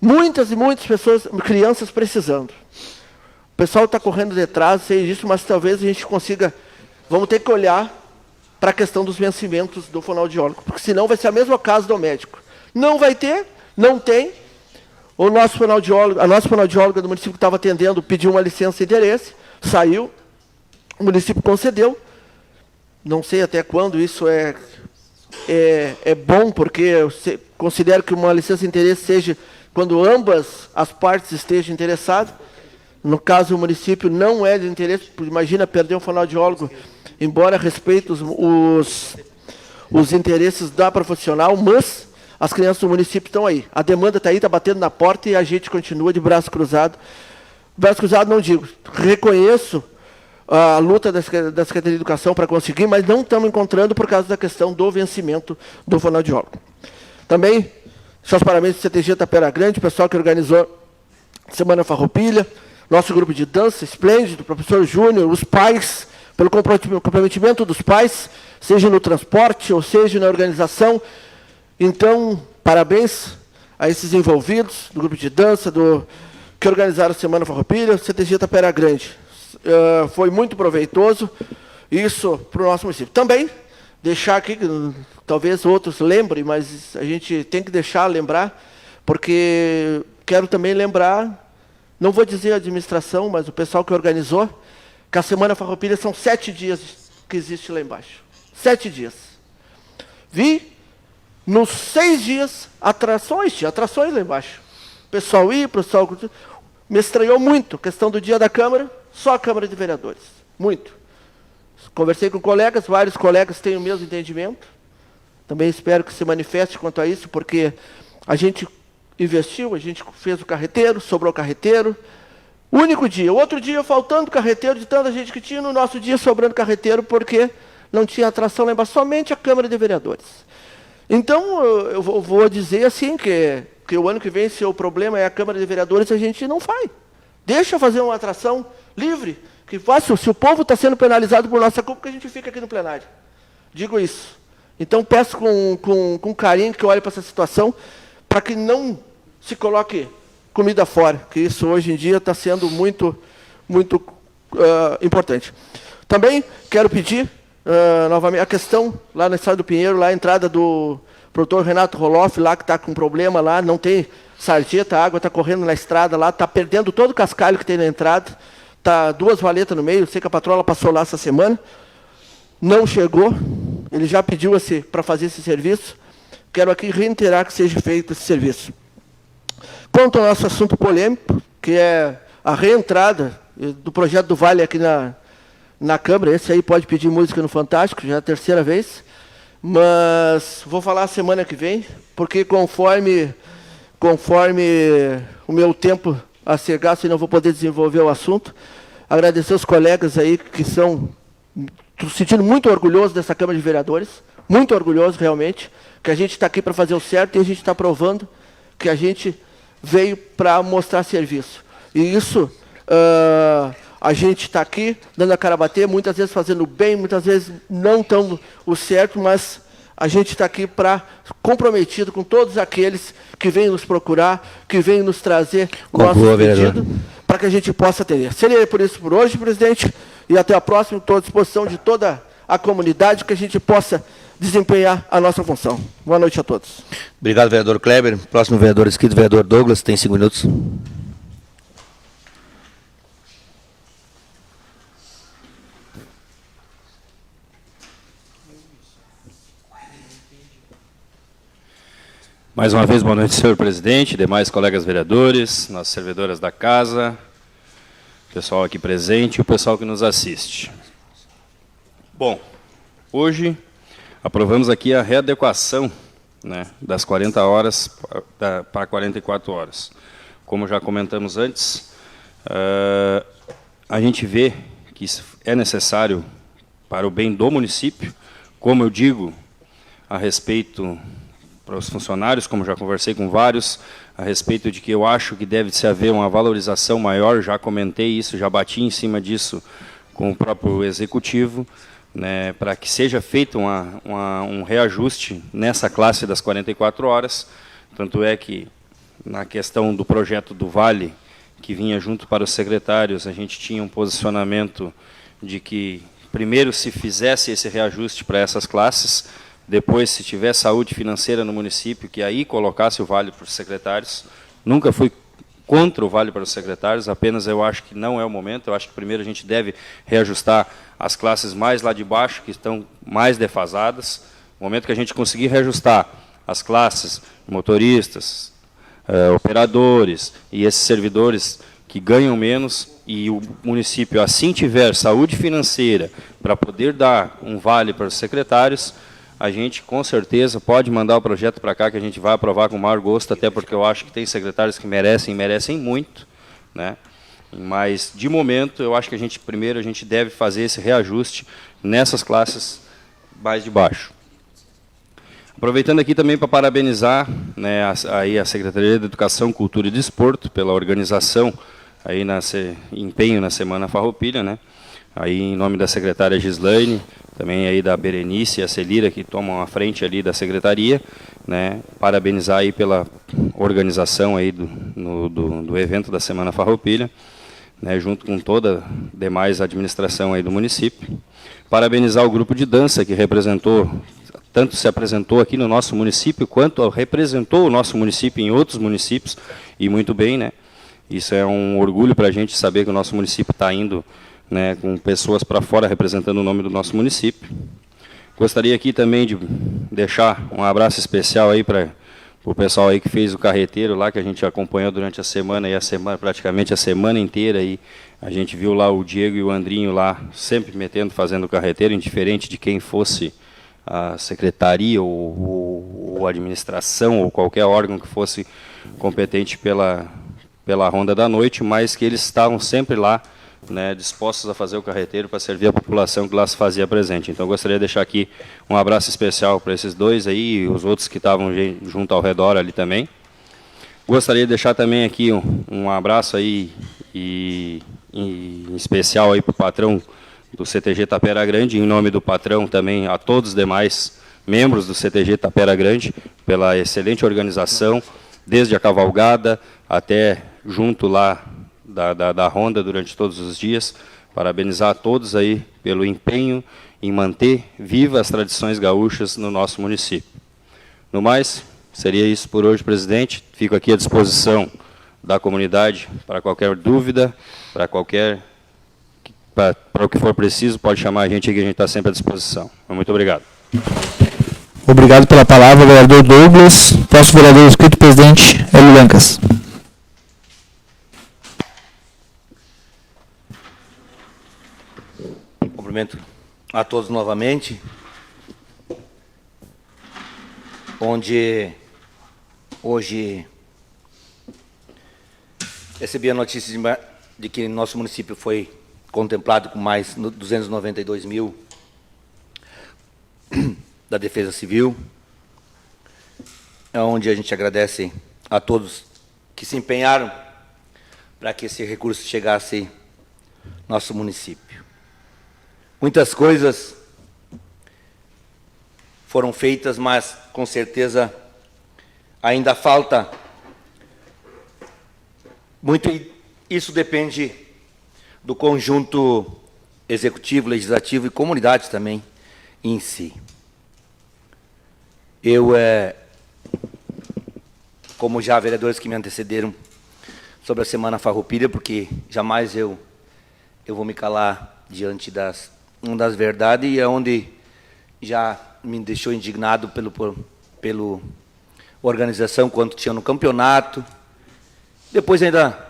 Muitas e muitas pessoas, crianças precisando. O pessoal está correndo detrás, sei disso, mas talvez a gente consiga... Vamos ter que olhar para a questão dos vencimentos do fonoaudiólogo, porque senão vai ser a mesma caso do médico. Não vai ter, não tem. O nosso fonoaudiólogo, a nossa fonoaudióloga do município que estava atendendo pediu uma licença de interesse, saiu, o município concedeu. Não sei até quando isso é bom, porque eu considero que uma licença de interesse seja quando ambas as partes estejam interessadas. No caso, o município não é de interesse, imagina perder um fonoaudiólogo, embora respeite os interesses da profissional, mas as crianças do município estão aí. A demanda está aí, está batendo na porta e a gente continua de braço cruzado. Braço cruzado não digo, reconheço a luta da Secretaria de Educação para conseguir, mas não estamos encontrando por causa da questão do vencimento do fonoaudiólogo. Também, só os parabéns do CTG Tapera Grande, o pessoal que organizou Semana Farroupilha, nosso grupo de dança esplêndido, o professor Júnior, os pais, pelo comprometimento dos pais, seja no transporte ou seja na organização. Então, parabéns a esses envolvidos, do grupo de dança, que organizaram a Semana Farroupilha, o CTG Tapera Grande. Foi muito proveitoso isso para o nosso município. Também, deixar aqui, talvez outros lembrem, mas a gente tem que deixar lembrar, porque quero também lembrar, não vou dizer a administração, mas o pessoal que organizou, que a Semana Farroupilha são 7 dias que existe lá embaixo. 7 dias. Vi, nos 6 dias, atrações lá embaixo. O pessoal ia, o pessoal... Me estranhou muito a questão do dia da Câmara, só a Câmara de Vereadores. Muito. Conversei com colegas, vários colegas têm o mesmo entendimento. Também espero que se manifeste quanto a isso, porque a gente investiu, a gente fez o carreteiro, sobrou carreteiro. Único dia. O outro dia faltando carreteiro, de tanta gente que tinha, no nosso dia sobrando carreteiro, porque não tinha atração lá embaixo, somente a Câmara de Vereadores. Então, eu vou dizer assim, que o ano que vem, se o problema é a Câmara de Vereadores, a gente não faz. Deixa fazer uma atração livre, que faça, se o povo está sendo penalizado por nossa culpa, que a gente fica aqui no plenário. Digo isso. Então, peço com carinho que olhe para essa situação, para que não se coloque comida fora, que isso hoje em dia está sendo muito importante. Também quero pedir, novamente, a questão lá na Estrada do Pinheiro, lá a entrada do produtor Renato Roloff, lá que está com problema lá, não tem sarjeta, a água está correndo na estrada lá, está perdendo todo o cascalho que tem na entrada, está 2 valetas no meio, sei que a patroa passou lá essa semana, não chegou, ele já pediu para fazer esse serviço, quero aqui reiterar que seja feito esse serviço. Quanto ao nosso assunto polêmico, que é a reentrada do projeto do Vale aqui na Câmara, esse aí pode pedir música no Fantástico, já é a 3ª vez, mas vou falar a semana que vem, porque conforme o meu tempo a ser gasto, eu não vou poder desenvolver o assunto. Agradecer os colegas aí que estou sentindo muito orgulhoso dessa Câmara de Vereadores, muito orgulhoso realmente, que a gente está aqui para fazer o certo e a gente está provando que a gente veio para mostrar serviço. E isso, a gente está aqui dando a cara a bater, muitas vezes fazendo bem, muitas vezes não tão o certo, mas a gente está aqui comprometido com todos aqueles que vêm nos procurar, que vêm nos trazer o nosso pedido, para que a gente possa atender. Seria por isso por hoje, presidente, e até a próxima. Estou à disposição de toda a comunidade, que a gente possa desempenhar a nossa função. Boa noite a todos. Obrigado, vereador Kleber. Próximo vereador inscrito, vereador Douglas, tem 5 minutos. Mais uma vez, boa noite, senhor presidente, demais colegas vereadores, nossas servidoras da casa, pessoal aqui presente e o pessoal que nos assiste. Bom, hoje aprovamos aqui a readequação, né, das 40 horas para 44 horas. Como já comentamos antes, a gente vê que isso é necessário para o bem do município, como eu digo a respeito para os funcionários, como já conversei com vários, a respeito de que eu acho que deve-se haver uma valorização maior, já comentei isso, já bati em cima disso com o próprio executivo, né, para que seja feito um reajuste nessa classe das 44 horas, tanto é que na questão do projeto do Vale, que vinha junto para os secretários, a gente tinha um posicionamento de que primeiro se fizesse esse reajuste para essas classes, depois, se tiver saúde financeira no município, que aí colocasse o Vale para os secretários. Nunca fui contra o Vale para os secretários, apenas eu acho que não é o momento. Eu acho que primeiro a gente deve reajustar as classes mais lá de baixo, que estão mais defasadas. No momento que a gente conseguir reajustar as classes motoristas, operadores e esses servidores que ganham menos, e o município assim tiver saúde financeira para poder dar um Vale para os secretários, a gente, com certeza, pode mandar o projeto para cá, que a gente vai aprovar com o maior gosto, até porque eu acho que tem secretários que merecem muito, né? Mas, de momento, eu acho que primeiro a gente deve fazer esse reajuste nessas classes mais de baixo. Aproveitando aqui também para parabenizar, né, aí a Secretaria de Educação, Cultura e Desporto pela organização, aí empenho na Semana Farroupilha, né? Aí em nome da secretária Gislaine, também aí da Berenice e a Celira, que tomam a frente ali da secretaria, né? Parabenizar aí pela organização aí do evento da Semana Farroupilha, né? Junto com toda a demais administração aí do município. Parabenizar o grupo de dança que tanto se apresentou aqui no nosso município, quanto representou o nosso município em outros municípios, e muito bem, né? Isso é um orgulho para a gente saber que o nosso município está indo, né, com pessoas para fora representando o nome do nosso município. Gostaria aqui também de deixar um abraço especial aí para o pessoal aí que fez o carreteiro lá, que a gente acompanhou durante a semana, praticamente a semana inteira, e a gente viu lá o Diego e o Andrinho lá, sempre fazendo o carreteiro, indiferente de quem fosse a secretaria ou a administração, ou qualquer órgão que fosse competente pela ronda da noite, mas que eles estavam sempre lá né, dispostos a fazer o carreteiro para servir a população que lá se fazia presente. Então, eu gostaria de deixar aqui um abraço especial para esses dois aí e os outros que estavam junto ao redor ali também. Gostaria de deixar também aqui um abraço aí e em especial aí para o patrão do CTG Tapera Grande, em nome do patrão também a todos os demais membros do CTG Tapera Grande, pela excelente organização, desde a cavalgada até junto lá da ronda durante todos os dias. Parabenizar a todos aí pelo empenho em manter vivas as tradições gaúchas no nosso município. No mais, seria isso por hoje, presidente. Fico aqui à disposição da comunidade para qualquer dúvida, para o que for preciso, pode chamar a gente aqui, a gente está sempre à disposição. Muito obrigado. Obrigado pela palavra, vereador Douglas. Próximo vereador inscrito, presidente Hélio Lancas. Cumprimento a todos novamente, onde hoje recebi a notícia de que nosso município foi contemplado com mais 292 mil da Defesa Civil, onde a gente agradece a todos que se empenharam para que esse recurso chegasse ao nosso município. Muitas coisas foram feitas, mas com certeza ainda falta muito, e isso depende do conjunto executivo, legislativo e comunidade também em si. Eu, como já vereadores que me antecederam sobre a Semana Farroupilha, porque jamais eu vou me calar diante das verdades, e é onde já me deixou indignado pela organização, quanto tinha no campeonato. Depois ainda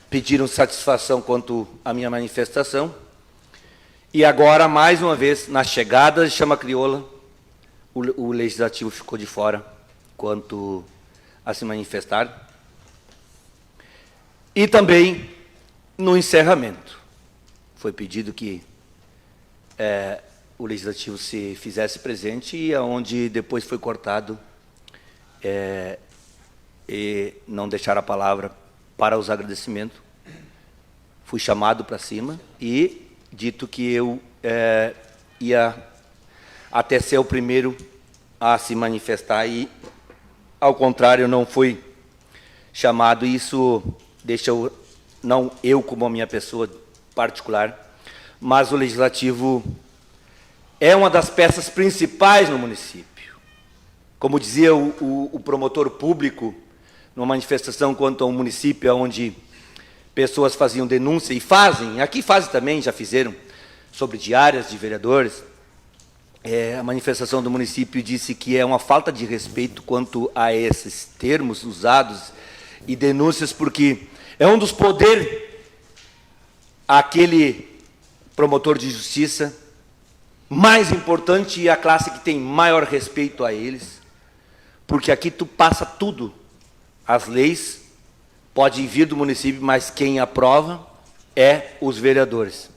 pediram satisfação quanto à minha manifestação. E agora, mais uma vez, na chegada de Chama Crioula, o Legislativo ficou de fora quanto a se manifestar. E também no encerramento. Foi pedido que o Legislativo se fizesse presente, e onde depois foi cortado e não deixaram a palavra para os agradecimentos. Fui chamado para cima e dito que eu ia até ser o primeiro a se manifestar, e, ao contrário, não fui chamado. Isso deixa não eu como a minha pessoa particular, mas o Legislativo é uma das peças principais no município. Como dizia o promotor público, numa manifestação quanto a um município onde pessoas faziam denúncia, e fazem, aqui fazem também, já fizeram, sobre diárias de vereadores. A manifestação do município disse que é uma falta de respeito quanto a esses termos usados e denúncias, porque é um dos poderes, aquele promotor de justiça mais importante e a classe que tem maior respeito a eles, porque aqui tu passa tudo. As leis podem vir do município, mas quem aprova é os vereadores.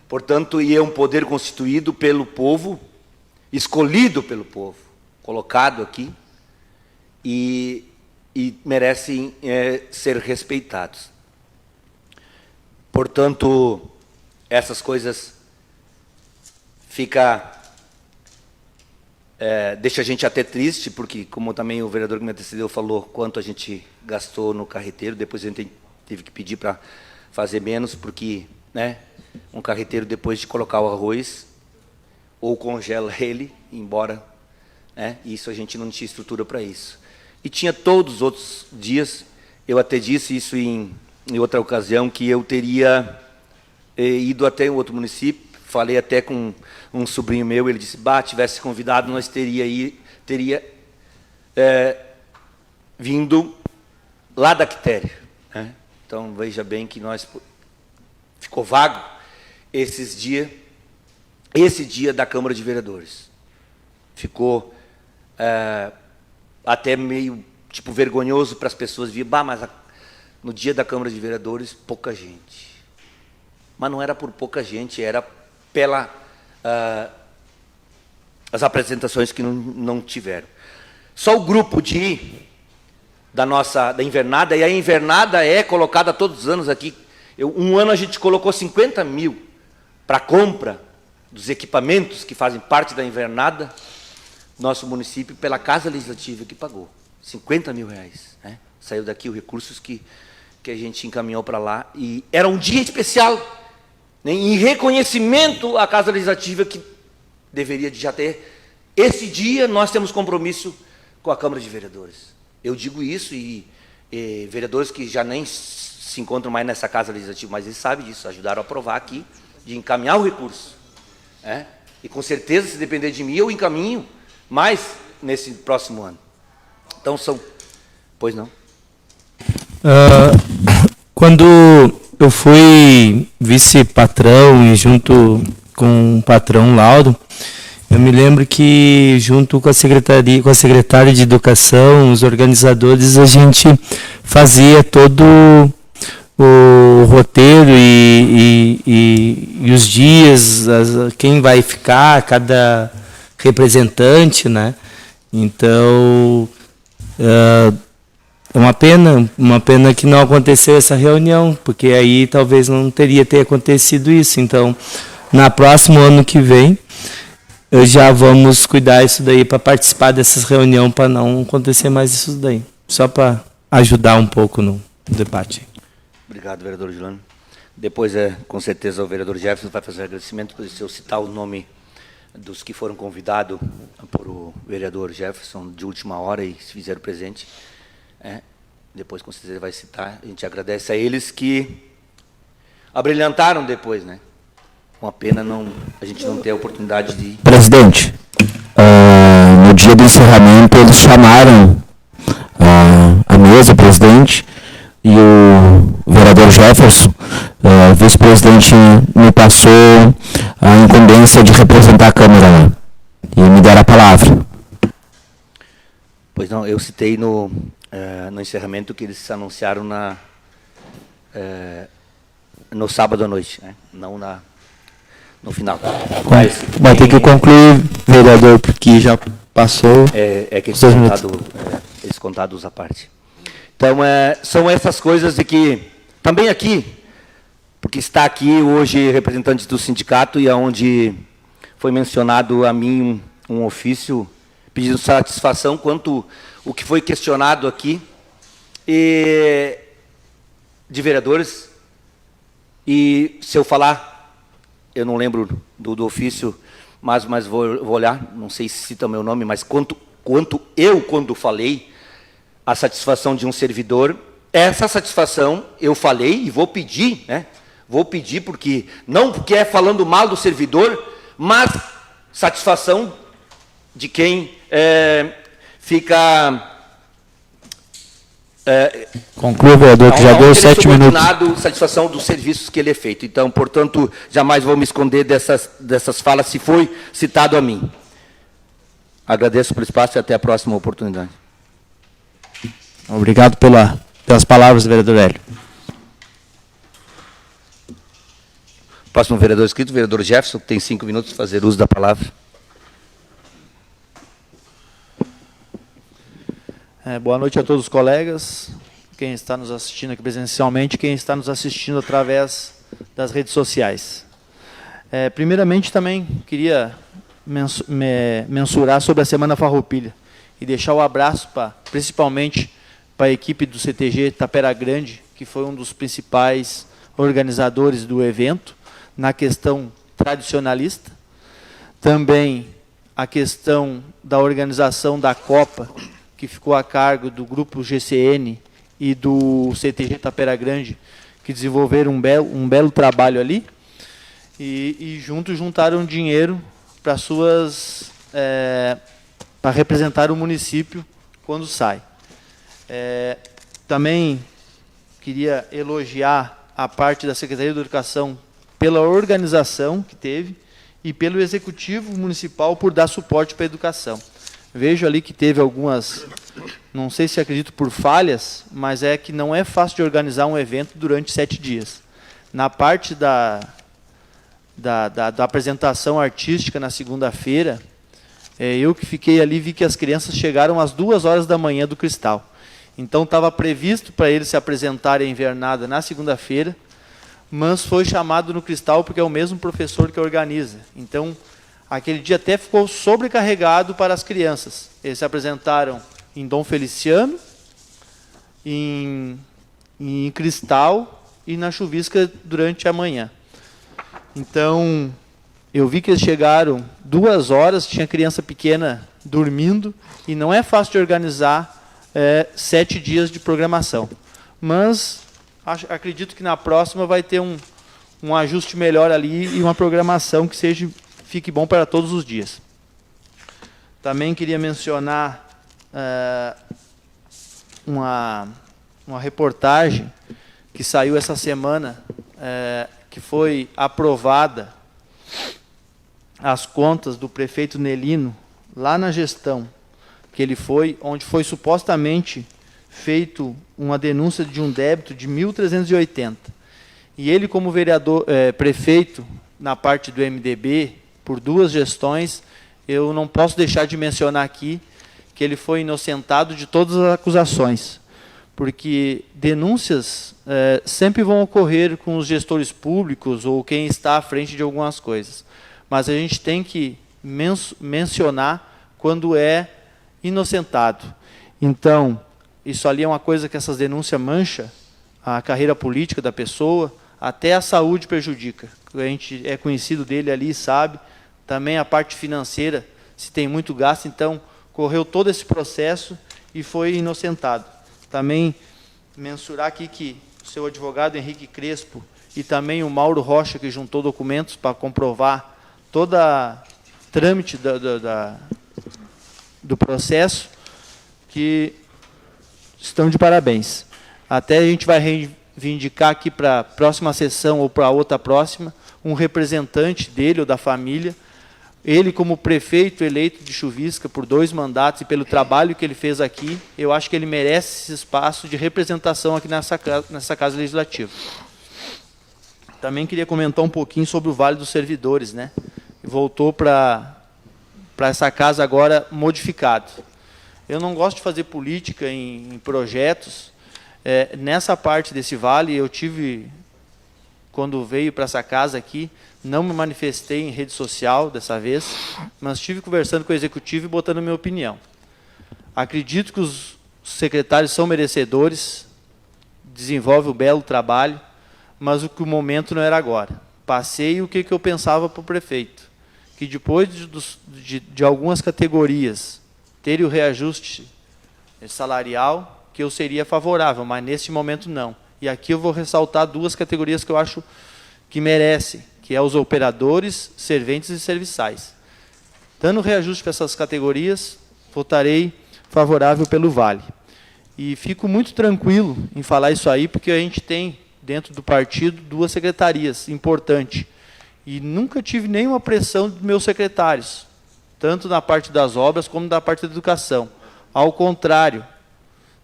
Portanto, e é um poder constituído pelo povo, escolhido pelo povo, colocado aqui, e merecem ser respeitados. Portanto, essas coisas deixa a gente até triste, porque, como também o vereador que me antecedeu falou, quanto a gente gastou no carreteiro, depois a gente teve que pedir para fazer menos, porque, né, um carreteiro, depois de colocar o arroz, ou congela ele, embora, né, isso a gente não tinha estrutura para isso. E tinha todos os outros dias, eu até disse isso em outra ocasião, que eu teria ido até um outro município. Falei até com um sobrinho meu, ele disse, tivesse convidado, nós teria vindo lá da Quitéria, né? Então, veja bem que ficou vago esse dia da Câmara de Vereadores. Ficou até meio vergonhoso para as pessoas virem, mas no dia da Câmara de Vereadores, pouca gente. Mas não era por pouca gente, era pela as apresentações que não tiveram. Só o grupo da invernada, e a invernada é colocada todos os anos aqui. Um ano a gente colocou 50 mil para compra dos equipamentos que fazem parte da invernada, nosso município, pela Casa Legislativa que pagou. 50 mil reais. Né? Saiu daqui os recursos que a gente encaminhou para lá. E era um dia especial, né? Em reconhecimento à Casa Legislativa, que deveria já ter. Esse dia nós temos compromisso com a Câmara de Vereadores. Eu digo isso e vereadores que já nem se encontram mais nessa Casa Legislativa, mas eles sabem disso, ajudaram a aprovar aqui, de encaminhar o recurso. Né? E com certeza, se depender de mim, eu encaminho mais nesse próximo ano. Então são... Pois não? Quando eu fui vice-patrão e junto com o patrão Lauro, eu me lembro que junto com a secretária de Educação, os organizadores, a gente fazia todo o roteiro e os dias, quem vai ficar, cada representante, né? Então, é uma pena que não aconteceu essa reunião, porque aí talvez não teria acontecido isso. Então, na próximo ano que vem, já vamos cuidar isso daí para participar dessas reuniões, para não acontecer mais isso daí. Só para ajudar um pouco no debate. Obrigado, vereador Juliano. Depois, com certeza, o vereador Jefferson vai fazer um agradecimento, se eu citar o nome dos que foram convidados por o vereador Jefferson de última hora e se fizeram presente. Depois, com certeza, ele vai citar. A gente agradece a eles que abrilhantaram depois, né? Uma pena a gente não ter a oportunidade de... Presidente, no dia do encerramento, eles chamaram a mesa, o presidente, e o vereador Jefferson, o vice-presidente, me passou a incumbência de representar a Câmara lá, e me deram a palavra. Pois não, eu citei no encerramento que eles anunciaram no sábado à noite, né? Não no final. Vai ter que concluir, vereador, porque já passou. Que eles contados à parte. Então, são essas coisas de que, também aqui, porque está aqui hoje representante do sindicato e onde foi mencionado a mim um ofício pedindo satisfação quanto o que foi questionado aqui de vereadores. E se eu falar, eu não lembro do ofício, mas vou olhar, não sei se cita o meu nome, mas quando falei a satisfação de um servidor, essa satisfação eu falei e vou pedir, né? Vou pedir porque, não porque é falando mal do servidor, mas satisfação de quem fica... Conclua, vereador, que já deu 7 minutos. Satisfação dos serviços que ele é feito. Então, portanto, jamais vou me esconder dessas falas, se foi citado a mim. Agradeço pelo espaço e até a próxima oportunidade. Obrigado pelas palavras, vereador Hélio. Próximo vereador inscrito, vereador Jefferson, que tem 5 minutos para fazer uso da palavra. Boa noite a todos os colegas, quem está nos assistindo aqui presencialmente, quem está nos assistindo através das redes sociais. Primeiramente, também queria mensurar sobre a Semana Farroupilha e deixar o abraço, principalmente para a equipe do CTG Tapera Grande, que foi um dos principais organizadores do evento, na questão tradicionalista. Também a questão da organização da Copa, que ficou a cargo do Grupo GCN e do CTG Tapera Grande, que desenvolveram um belo trabalho ali, e juntaram dinheiro para representar o município quando sai. Também queria elogiar a parte da Secretaria de Educação pela organização que teve e pelo Executivo Municipal por dar suporte para a educação. Vejo ali que teve algumas, não sei se acredito por falhas, mas é que não é fácil de organizar um evento durante 7 dias. Na parte da apresentação artística na segunda-feira, eu que fiquei ali, vi que as crianças chegaram às 2 horas da manhã do Cristal. Então estava previsto para eles se apresentarem a invernada na segunda-feira, mas foi chamado no Cristal porque é o mesmo professor que organiza. Então, aquele dia até ficou sobrecarregado para as crianças. Eles se apresentaram em Dom Feliciano, em Cristal e na Chuvisca durante a manhã. Então, eu vi que eles chegaram 2 horas, tinha criança pequena dormindo, e não é fácil de organizar 7 dias de programação. Mas acredito que na próxima vai ter um ajuste melhor ali e uma programação que fique bom para todos os dias. Também queria mencionar uma reportagem que saiu essa semana, que foi aprovada as contas do prefeito Nelino, lá na gestão que ele foi, onde foi supostamente feito uma denúncia de um débito de 1.380. E ele, como vereador, prefeito, na parte do MDB, por 2 gestões, eu não posso deixar de mencionar aqui que ele foi inocentado de todas as acusações, porque denúncias sempre vão ocorrer com os gestores públicos ou quem está à frente de algumas coisas. Mas a gente tem que mencionar quando é inocentado. Então, isso ali é uma coisa que essas denúncias mancham a carreira política da pessoa, até a saúde prejudica. A gente é conhecido dele ali, sabe. Também a parte financeira, se tem muito gasto, então correu todo esse processo e foi inocentado. Também mensurar aqui que o seu advogado Henrique Crespo e também o Mauro Rocha, que juntou documentos para comprovar toda trâmite do processo, que estão de parabéns. Até a gente vai reivindicar aqui para a próxima sessão ou para a outra próxima, um representante dele ou da família, ele como prefeito eleito de Chuvisca por 2 mandatos e pelo trabalho que ele fez aqui, eu acho que ele merece esse espaço de representação aqui nessa Casa Legislativa. Também queria comentar um pouquinho sobre o Vale dos Servidores, né? Voltou para essa casa agora modificado. Eu não gosto de fazer política em projetos. Nessa parte desse vale, eu tive, quando veio para essa casa aqui, não me manifestei em rede social dessa vez, mas estive conversando com o executivo e botando a minha opinião. Acredito que os secretários são merecedores, desenvolvem um belo trabalho, mas o momento não era agora. Passei o que eu pensava para o prefeito, que depois de algumas categorias terem o reajuste salarial, que eu seria favorável, mas nesse momento não. E aqui eu vou ressaltar 2 categorias que eu acho que merecem, que é os operadores, serventes e serviçais. Dando reajuste para essas categorias, votarei favorável pelo Vale. E fico muito tranquilo em falar isso aí, porque a gente tem, dentro do partido, 2 secretarias importantes. E nunca tive nenhuma pressão dos meus secretários, tanto na parte das obras como na parte da educação. Ao contrário,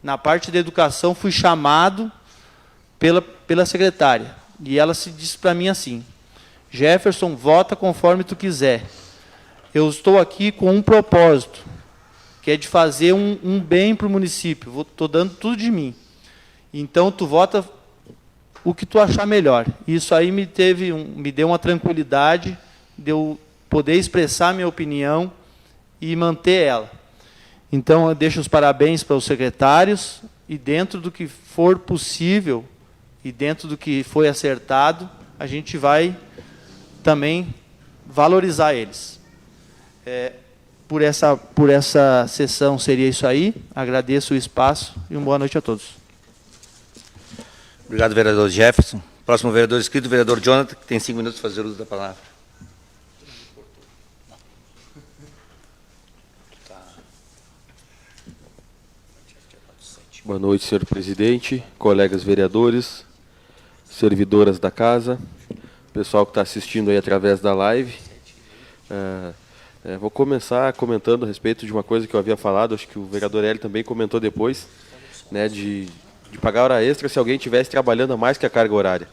na parte da educação fui chamado pela secretária. E ela se disse para mim assim: Jefferson, vota conforme tu quiser. Eu estou aqui com um propósito, que é de fazer um bem para o município. Estou dando tudo de mim. Então, tu vota o que tu achar melhor. Isso aí me deu uma tranquilidade de eu poder expressar minha opinião e manter ela. Então, eu deixo os parabéns para os secretários e dentro do que for possível e dentro do que foi acertado, a gente vai também valorizar eles. Por essa sessão seria isso aí. Agradeço o espaço e uma boa noite a todos. Obrigado, vereador Jefferson. Próximo vereador inscrito, vereador Jonathan, que tem 5 minutos para fazer uso da palavra. Boa noite, senhor presidente, colegas vereadores, servidoras da casa, pessoal que está assistindo aí através da live. Vou começar comentando a respeito de uma coisa que eu havia falado, acho que o vereador Hélio também comentou depois, né, de pagar hora extra se alguém estivesse trabalhando a mais que a carga horária.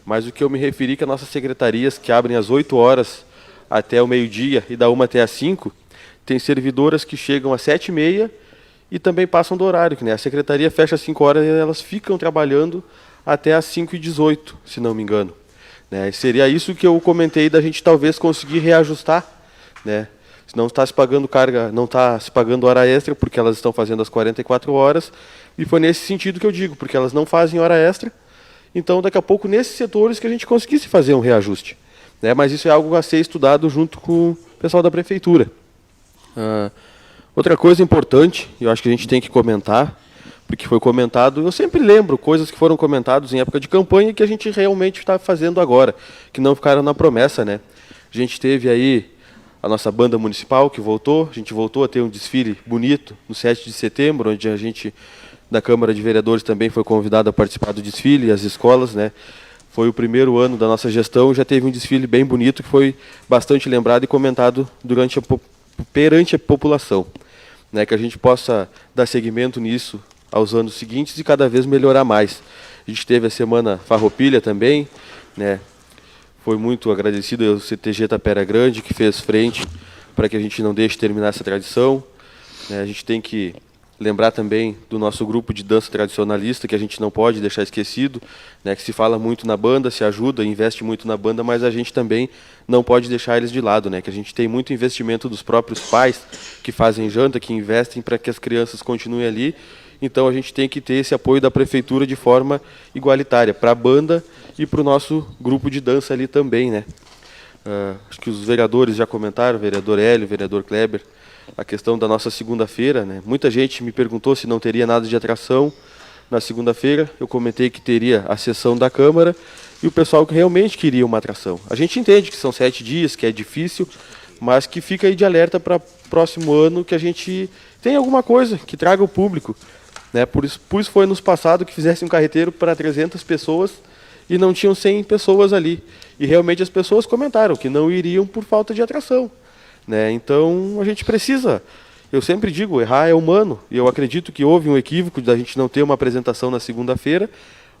Mas o que eu me referi que as nossas secretarias, que abrem às 8 horas até o meio-dia e da 1 até às 5, tem servidoras que chegam às 7h30 e também passam do horário, que, né, a secretaria fecha às 5 horas e elas ficam trabalhando até às 5h18, se não me engano. Né, seria isso que eu comentei da gente talvez conseguir reajustar, né? Se não está se pagando carga, não está se pagando hora extra porque elas estão fazendo as 44 horas, e foi nesse sentido que eu digo, porque elas não fazem hora extra, então daqui a pouco nesses setores que a gente conseguisse fazer um reajuste, né? Mas isso é algo a ser estudado junto com o pessoal da prefeitura. Outra coisa importante, eu acho que a gente tem que comentar, porque foi comentado, eu sempre lembro coisas que foram comentadas em época de campanha e que a gente realmente está fazendo agora, que não ficaram na promessa, né? A gente teve aí a nossa banda municipal que voltou, a gente voltou a ter um desfile bonito no 7 de setembro, onde a gente, da Câmara de Vereadores, também foi convidado a participar do desfile, as escolas, né? Foi o primeiro ano da nossa gestão, já teve um desfile bem bonito, que foi bastante lembrado e comentado perante a população, né? Que a gente possa dar seguimento nisso aos anos seguintes e cada vez melhorar mais. A gente teve a Semana Farroupilha também, né? Foi muito agradecido ao CTG Tapera Grande, que fez frente para que a gente não deixe terminar essa tradição. A gente tem que lembrar também do nosso grupo de dança tradicionalista, que a gente não pode deixar esquecido, né, que se fala muito na banda, se ajuda, investe muito na banda, mas a gente também não pode deixar eles de lado, né, que a gente tem muito investimento dos próprios pais, que fazem janta, que investem para que as crianças continuem ali. Então a gente tem que ter esse apoio da prefeitura de forma igualitária, para a banda e para o nosso grupo de dança ali também, né. Acho que os vereadores já comentaram, o vereador Hélio, o vereador Kleber, a questão da nossa segunda-feira, né. Muita gente me perguntou se não teria nada de atração na segunda-feira. Eu comentei que teria a sessão da Câmara e o pessoal que realmente queria uma atração. A gente entende que são 7 dias, que é difícil, mas que fica aí de alerta para próximo ano que a gente tem alguma coisa que traga o público, né. Por isso foi nos passado que fizesse um carreteiro para 300 pessoas e não tinham 100 pessoas ali. E realmente as pessoas comentaram que não iriam por falta de atração, né. Então a gente precisa, eu sempre digo, errar é humano, e eu acredito que houve um equívoco da gente não ter uma apresentação na segunda-feira,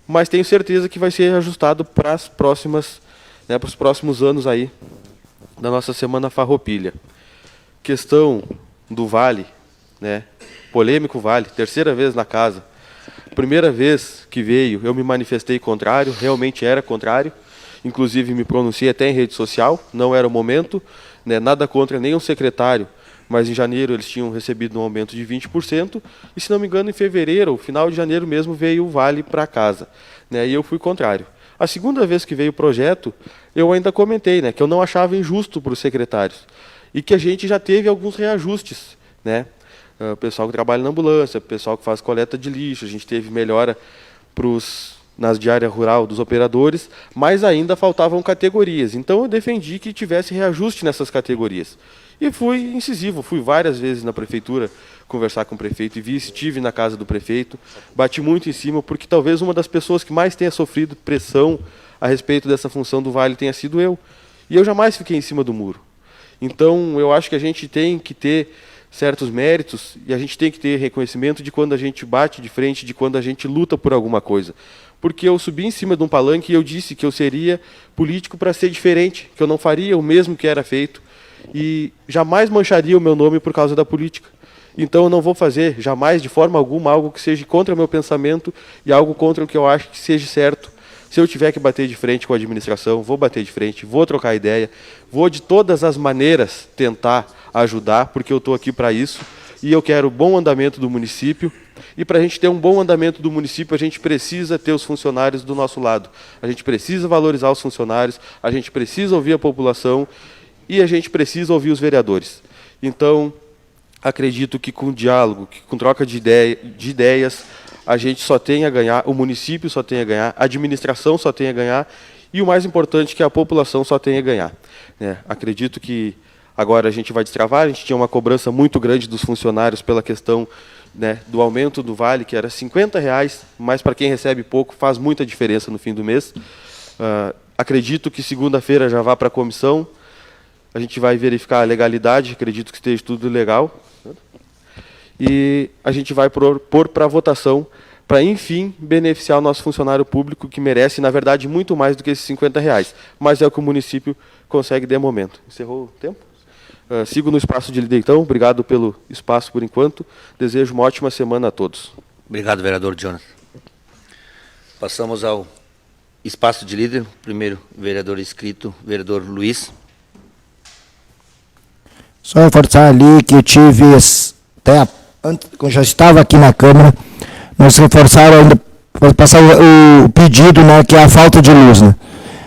mas tenho certeza que vai ser ajustado para as próximas, né, para os próximos anos aí da nossa Semana Farroupilha. Questão do Vale, né, polêmico Vale, terceira vez na casa. Primeira vez que veio, eu me manifestei contrário, realmente era contrário, inclusive me pronunciei até em rede social, não era o momento, né, nada contra nenhum secretário, mas em janeiro eles tinham recebido um aumento de 20%, e se não me engano em fevereiro, ou final de janeiro mesmo, veio o Vale para casa, né, e eu fui contrário. A segunda vez que veio o projeto, eu ainda comentei, né, que eu não achava injusto para os secretários, e que a gente já teve alguns reajustes, né, o pessoal que trabalha na ambulância, o pessoal que faz coleta de lixo, a gente teve melhora nas de área rural dos operadores, mas ainda faltavam categorias. Então eu defendi que tivesse reajuste nessas categorias. E fui incisivo, fui várias vezes na prefeitura conversar com o prefeito e vice, estive na casa do prefeito, bati muito em cima, porque talvez uma das pessoas que mais tenha sofrido pressão a respeito dessa função do Vale tenha sido eu. E eu jamais fiquei em cima do muro. Então eu acho que a gente tem que ter certos méritos e a gente tem que ter reconhecimento de quando a gente bate de frente, de quando a gente luta por alguma coisa. Porque eu subi em cima de um palanque e eu disse que eu seria político para ser diferente, que eu não faria o mesmo que era feito e jamais mancharia o meu nome por causa da política. Então eu não vou fazer jamais de forma alguma algo que seja contra o meu pensamento e algo contra o que eu acho que seja certo. Se eu tiver que bater de frente com a administração, vou bater de frente, vou trocar ideia, vou de todas as maneiras tentar ajudar, porque eu estou aqui para isso, e eu quero bom andamento do município, e para a gente ter um bom andamento do município, a gente precisa ter os funcionários do nosso lado, a gente precisa valorizar os funcionários, a gente precisa ouvir a população, e a gente precisa ouvir os vereadores. Então, acredito que com diálogo, que com troca de ideias, a gente só tem a ganhar, o município só tem a ganhar, a administração só tem a ganhar, e o mais importante, que a população só tem a ganhar, né? Acredito que agora a gente vai destravar, a gente tinha uma cobrança muito grande dos funcionários pela questão, né, do aumento do Vale, que era R$50, mas para quem recebe pouco faz muita diferença no fim do mês. Acredito que segunda-feira já vá para a comissão. a gente vai verificar a legalidade, acredito que esteja tudo legal, e a gente vai pôr para votação para, enfim, beneficiar o nosso funcionário público, que merece, na verdade, muito mais do que esses R$50, mas é o que o município consegue de momento. Encerrou o tempo? Sigo no espaço de líder, então. Obrigado pelo espaço por enquanto. Desejo uma ótima semana a todos. Obrigado, vereador Jonathan. Passamos ao espaço de líder. Primeiro, vereador inscrito, vereador Luiz. Só reforçar ali que eu tive, até antes, quando já estava aqui na Câmara, nós reforçaram ainda, para passar o pedido, né, que é a falta de luz, né?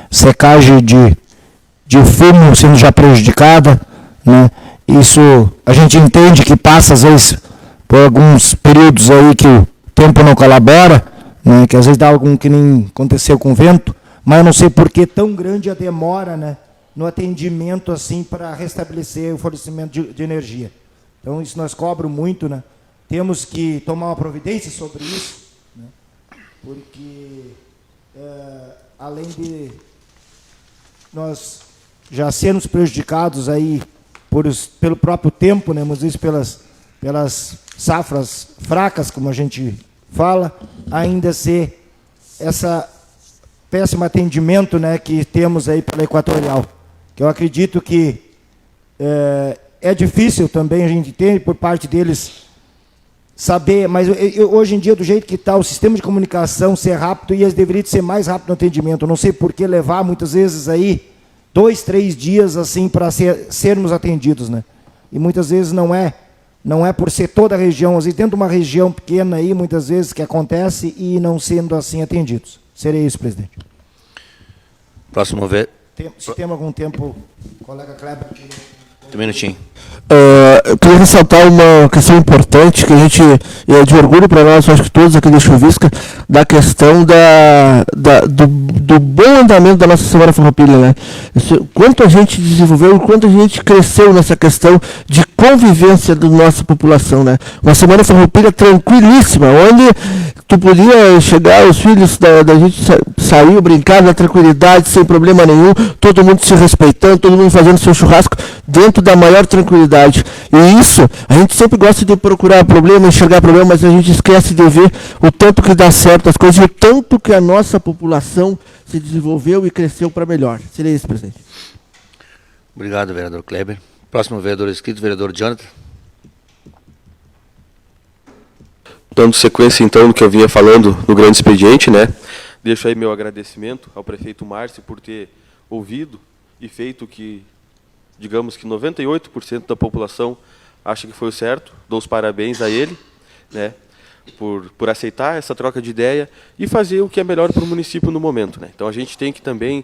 Secagem de fumo sendo já prejudicada, né? Isso a gente entende que passa, às vezes, por alguns períodos aí que o tempo não colabora, né? Que às vezes dá algum que nem aconteceu com o vento, mas eu não sei por que tão grande a demora, né, no atendimento assim para restabelecer o fornecimento de energia. Então isso nós cobramos muito, né? Temos que tomar uma providência sobre isso, né? Porque além de nós já sermos prejudicados aí pelo próprio tempo, né, muitas vezes pelas safras fracas, como a gente fala, ainda ser essa péssimo atendimento, né, que temos aí pela Equatorial. Que eu acredito que é difícil também, a gente entende, por parte deles saber, mas hoje em dia, do jeito que está o sistema de comunicação ser rápido, e eles deveriam ser mais rápido no atendimento. Eu não sei por que levar, muitas vezes, aí 2, 3 dias assim para sermos atendidos, né? E muitas vezes não é por ser toda a região, às vezes dentro de uma região pequena aí, muitas vezes que acontece e não sendo assim atendidos. Seria isso, presidente. Próximo Se tem algum tempo, colega Kleber. Um minutinho. Eu queria ressaltar uma questão importante, que a gente é de orgulho para nós, acho que todos aqui da Chuvisca, da questão do bom andamento da nossa Semana Farroupilha, né? Quanto a gente desenvolveu, quanto a gente cresceu nessa questão de convivência da nossa população, né? Uma Semana Farroupilha tranquilíssima, onde tu podia chegar, os filhos da gente sair, brincar na tranquilidade, sem problema nenhum, todo mundo se respeitando, todo mundo fazendo seu churrasco dentro da maior tranquilidade. E isso, a gente sempre gosta de procurar problema, enxergar problema, mas a gente esquece de ver o tanto que dá certo as coisas e o tanto que a nossa população se desenvolveu e cresceu para melhor. Seria isso, presidente. Obrigado, vereador Kleber. Próximo vereador inscrito, vereador Jonathan. Dando sequência, então, no que eu vinha falando no grande expediente, né? Deixo aí meu agradecimento ao prefeito Márcio por ter ouvido e feito o que, digamos que 98% da população acha que foi o certo. Dou os parabéns a ele, né, por aceitar essa troca de ideia e fazer o que é melhor para o município no momento, né? Então a gente tem que também,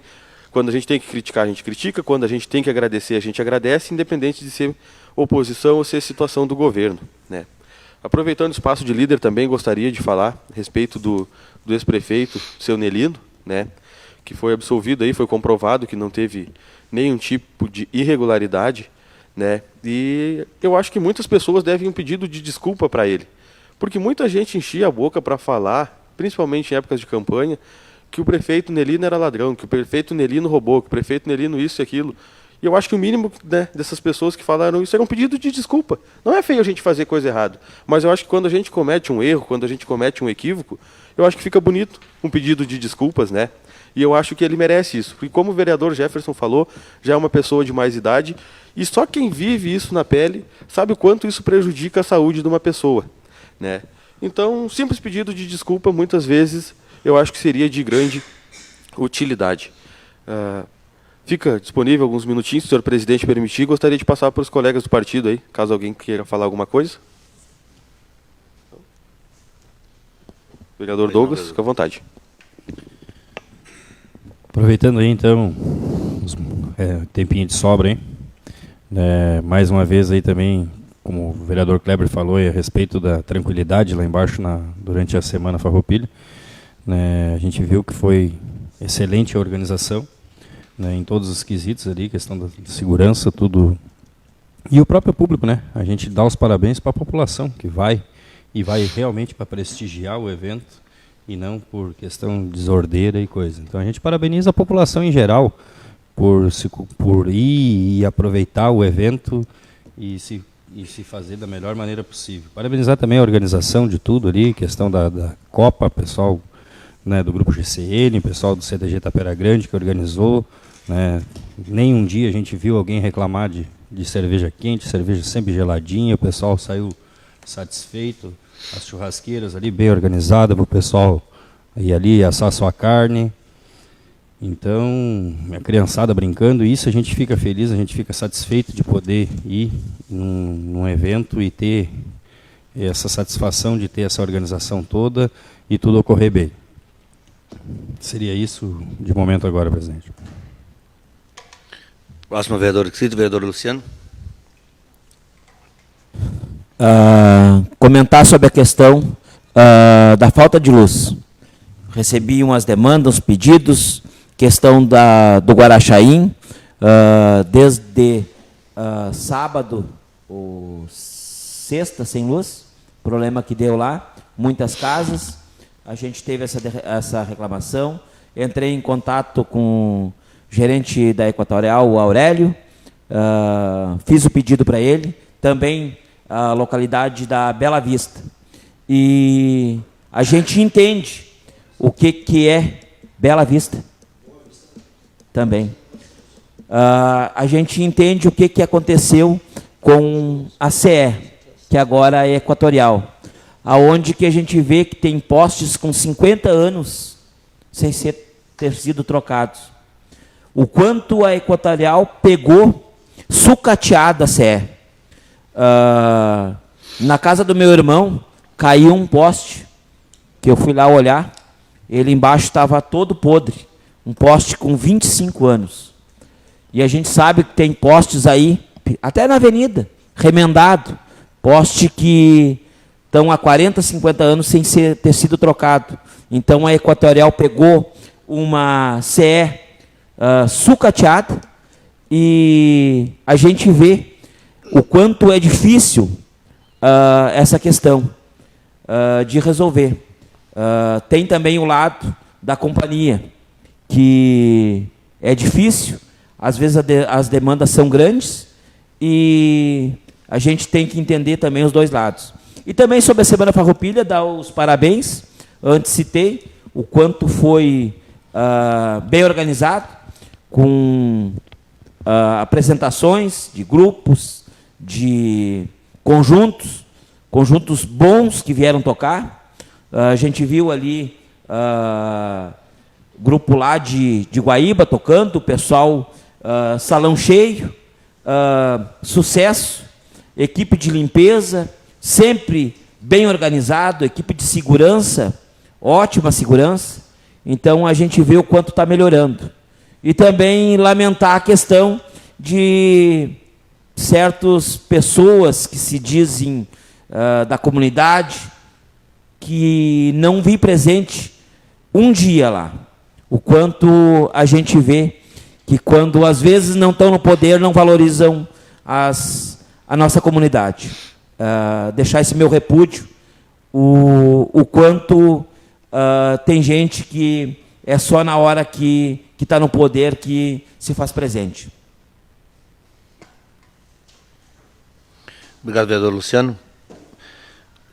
quando a gente tem que criticar, a gente critica, quando a gente tem que agradecer, a gente agradece, independente de ser oposição ou ser situação do governo, né? Aproveitando o espaço de líder, também gostaria de falar a respeito do ex-prefeito, seu Nelino, né, que foi absolvido aí, foi comprovado que não teve nenhum tipo de irregularidade, né? E eu acho que muitas pessoas devem um pedido de desculpa para ele, porque muita gente enchia a boca para falar, principalmente em épocas de campanha, que o prefeito Nelino era ladrão, que o prefeito Nelino roubou, que o prefeito Nelino isso e aquilo. E eu acho que o mínimo, né, dessas pessoas que falaram isso era um pedido de desculpa. Não é feio a gente fazer coisa errada, mas eu acho que quando a gente comete um erro, quando a gente comete um equívoco, eu acho que fica bonito um pedido de desculpas, né? E eu acho que ele merece isso. Porque como o vereador Jefferson falou, já é uma pessoa de mais idade, e só quem vive isso na pele sabe o quanto isso prejudica a saúde de uma pessoa, né? Então, um simples pedido de desculpa, muitas vezes, eu acho que seria de grande utilidade. Fica disponível alguns minutinhos, se o senhor presidente permitir. Gostaria de passar para os colegas do partido aí, caso alguém queira falar alguma coisa. Vereador Douglas, fica à vontade. Aproveitando aí, então, tempinho de sobra, hein? Mais uma vez aí também, como o vereador Kleber falou, a respeito da tranquilidade lá embaixo durante a Semana Farroupilha, né, a gente viu que foi excelente a organização, né, em todos os quesitos ali, questão da segurança, tudo. E o próprio público, né? A gente dá os parabéns para a população, que vai realmente para prestigiar o evento, e não por questão desordeira e coisa. Então a gente parabeniza a população em geral por ir e aproveitar o evento e se fazer da melhor maneira possível. Parabenizar também a organização de tudo ali, questão da Copa, pessoal, né, do Grupo GCN, pessoal do CDG Tapera Grande que organizou. Né, nem um dia a gente viu alguém reclamar de cerveja quente, cerveja sempre geladinha, o pessoal saiu satisfeito, as churrasqueiras ali bem organizadas para o pessoal ir ali assar sua carne. Então, a criançada brincando, isso a gente fica feliz, a gente fica satisfeito de poder ir num evento e ter essa satisfação de ter essa organização toda e tudo ocorrer bem. Seria isso de momento agora, presidente. Próximo vereador inscrito, vereador Luciano. Comentar sobre a questão da falta de luz. Recebi umas demandas, uns pedidos, questão do Guaraxaim, desde sábado ou sexta sem luz, problema que deu lá, muitas casas, a gente teve essa reclamação, entrei em contato com o gerente da Equatorial, o Aurélio, fiz o pedido para ele, também a localidade da Bela Vista, e a gente entende o que é Bela Vista, também. A gente entende o que aconteceu com a CE, que agora é Equatorial, aonde que a gente vê que tem postes com 50 anos sem ter sido trocados. O quanto a Equatorial pegou sucateada a CE. Na casa do meu irmão caiu um poste, que eu fui lá olhar, ele embaixo estava todo podre, um poste com 25 anos. E a gente sabe que tem postes aí, até na avenida, remendado, poste que estão há 40, 50 anos sem ter sido trocado. Então a Equatorial pegou uma CE sucateada e a gente vê o quanto é difícil essa questão de resolver. Tem também o lado da companhia, que é difícil, às vezes as demandas são grandes e a gente tem que entender também os dois lados. E também sobre a Semana Farroupilha, dar os parabéns, antes citei, o quanto foi bem organizado, com apresentações de grupos, de conjuntos bons que vieram tocar. A gente viu ali grupo lá de Guaíba tocando, o pessoal, salão cheio, sucesso, equipe de limpeza, sempre bem organizado, equipe de segurança, ótima segurança. Então a gente vê o quanto está melhorando. E também lamentar a questão de certas pessoas que se dizem da comunidade, que não vi presente um dia lá. O quanto a gente vê que quando às vezes não estão no poder, não valorizam a nossa comunidade. Deixar esse meu repúdio, o quanto tem gente que é só na hora que está no poder que se faz presente. Obrigado, vereador Luciano.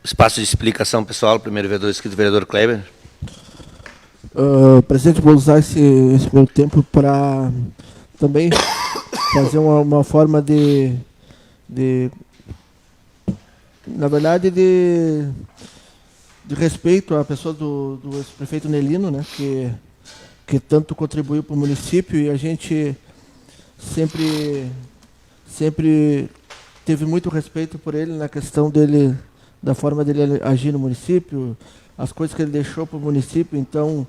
Espaço de explicação pessoal, primeiro vereador inscrito, vereador Kleber. Presidente, vou usar esse meu tempo para também fazer uma forma na verdade, de respeito à pessoa do ex-prefeito Nelino, né, que tanto contribuiu para o município, e a gente sempre teve muito respeito por ele na questão dele, da forma dele agir no município, as coisas que ele deixou para o município. Então,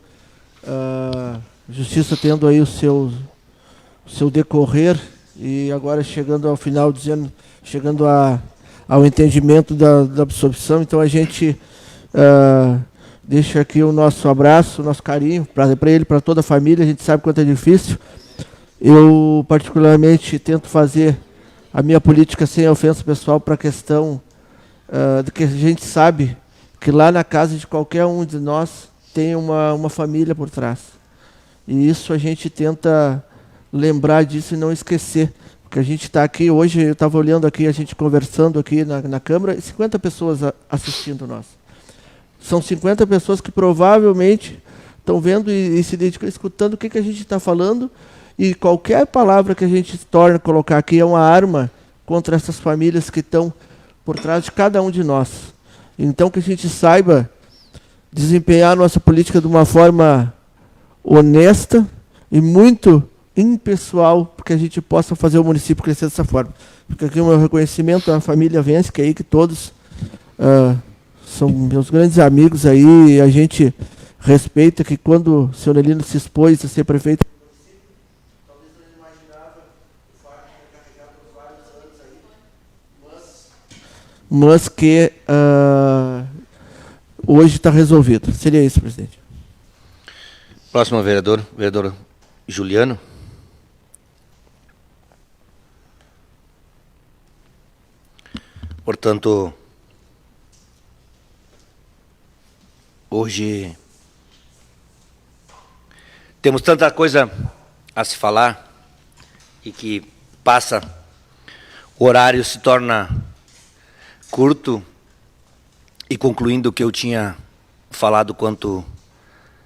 a Justiça tendo aí o seu decorrer, e agora chegando ao final, chegando ao entendimento da absorção. Então a gente deixa aqui o nosso abraço, o nosso carinho para ele, para toda a família. A gente sabe quanto é difícil. Eu particularmente tento fazer a minha política sem ofensa pessoal para a questão de que a gente sabe que lá na casa de qualquer um de nós tem uma família por trás. E isso a gente tenta lembrar disso e não esquecer. Porque a gente está aqui, hoje eu estava olhando aqui, a gente conversando aqui na Câmara, 50 pessoas assistindo nós. São 50 pessoas que provavelmente estão vendo e se dedicam, escutando o que a gente está falando, e qualquer palavra que a gente torne colocar aqui é uma arma contra essas famílias que estão por trás de cada um de nós. Então, que a gente saiba desempenhar a nossa política de uma forma honesta e muito impessoal, porque a gente possa fazer o município crescer dessa forma. Fica aqui o meu reconhecimento à família Vensky aí, que todos são meus grandes amigos aí, e a gente respeita que quando o senhor Nelino se expôs a ser prefeito, talvez não imaginava o fato de ter carregado por vários anos aí, mas que hoje está resolvido. Seria isso, presidente. Próximo vereador Juliano. Portanto, hoje temos tanta coisa a se falar e que passa, o horário se torna curto, e concluindo o que eu tinha falado quanto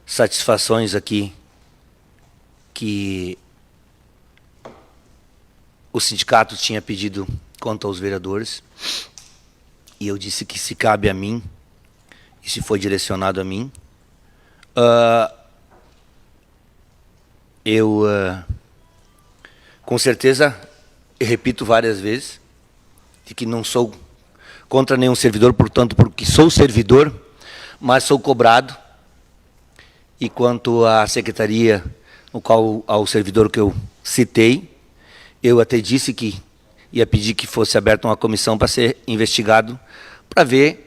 satisfações aqui que o sindicato tinha pedido quanto aos vereadores, e eu disse que se cabe a mim, e se foi direcionado a mim, eu com certeza, eu repito várias vezes, de que não sou contra nenhum servidor, portanto, porque sou servidor, mas sou cobrado. E quanto à secretaria, no qual ao servidor que eu citei, eu até disse que ia pedir que fosse aberta uma comissão para ser investigado, para ver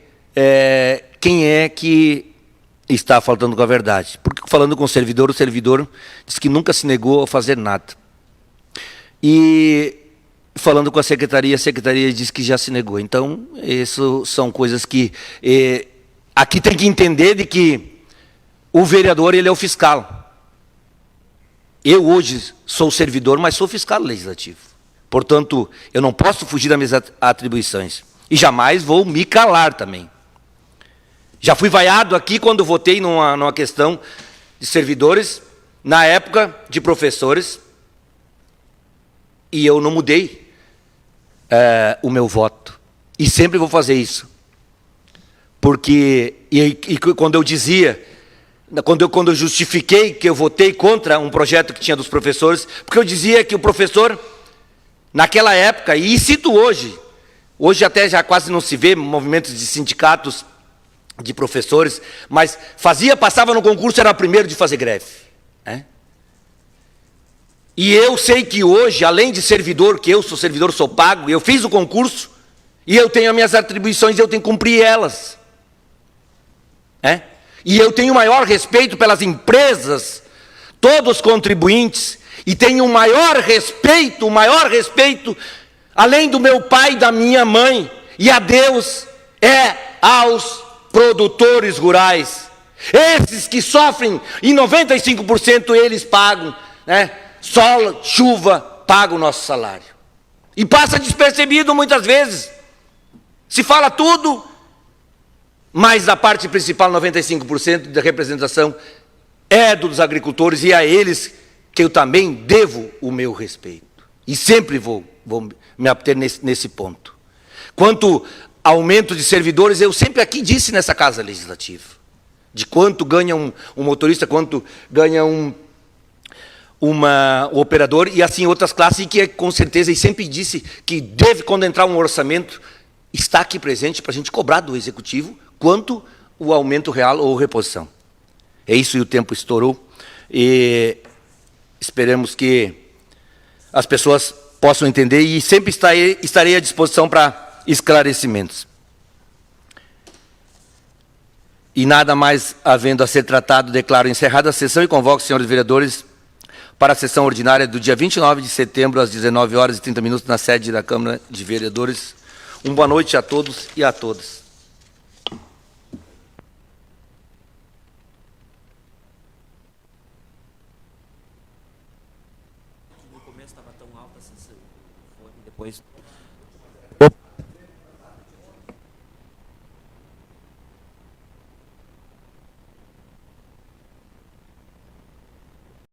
quem é que está faltando com a verdade. Porque falando com o servidor disse que nunca se negou a fazer nada. E falando com a secretaria disse que já se negou. Então, isso são coisas que aqui tem que entender de que o vereador, ele é o fiscal. Eu hoje sou servidor, mas sou fiscal legislativo. Portanto, eu não posso fugir das minhas atribuições. E jamais vou me calar também. Já fui vaiado aqui quando votei numa questão de servidores, na época de professores, e eu não mudei o meu voto. E sempre vou fazer isso. Porque, e quando eu dizia, quando eu justifiquei que eu votei contra um projeto que tinha dos professores, porque eu dizia que o professor, naquela época, e cito hoje até já quase não se vê movimentos de sindicatos de professores, mas passava no concurso, era o primeiro de fazer greve. E eu sei que hoje, além de servidor, que eu sou servidor, sou pago, eu fiz o concurso, e eu tenho as minhas atribuições, eu tenho que cumprir elas. E eu tenho o maior respeito pelas empresas, todos os contribuintes, e tenho o maior respeito, além do meu pai e da minha mãe, e a Deus, aos produtores rurais. Esses que sofrem, em 95% eles pagam, sol, chuva, pagam o nosso salário. E passa despercebido muitas vezes. Se fala tudo, mas a parte principal, 95% da representação, é dos agricultores, e a eles que eu também devo o meu respeito. E sempre vou me abter nesse ponto. Quanto ao aumento de servidores, eu sempre aqui disse nessa Casa Legislativa, de quanto ganha um motorista, quanto ganha um operador, e assim outras classes, e que com certeza, e sempre disse que deve, quando entrar um orçamento, estar aqui presente para a gente cobrar do Executivo quanto o aumento real ou reposição. É isso, e o tempo estourou, e esperemos que as pessoas possam entender, e sempre estarei à disposição para esclarecimentos. E nada mais havendo a ser tratado, declaro encerrada a sessão e convoco os senhores vereadores para a sessão ordinária do dia 29 de setembro, às 19h30, na sede da Câmara de Vereadores. Uma boa noite a todos e a todas. depois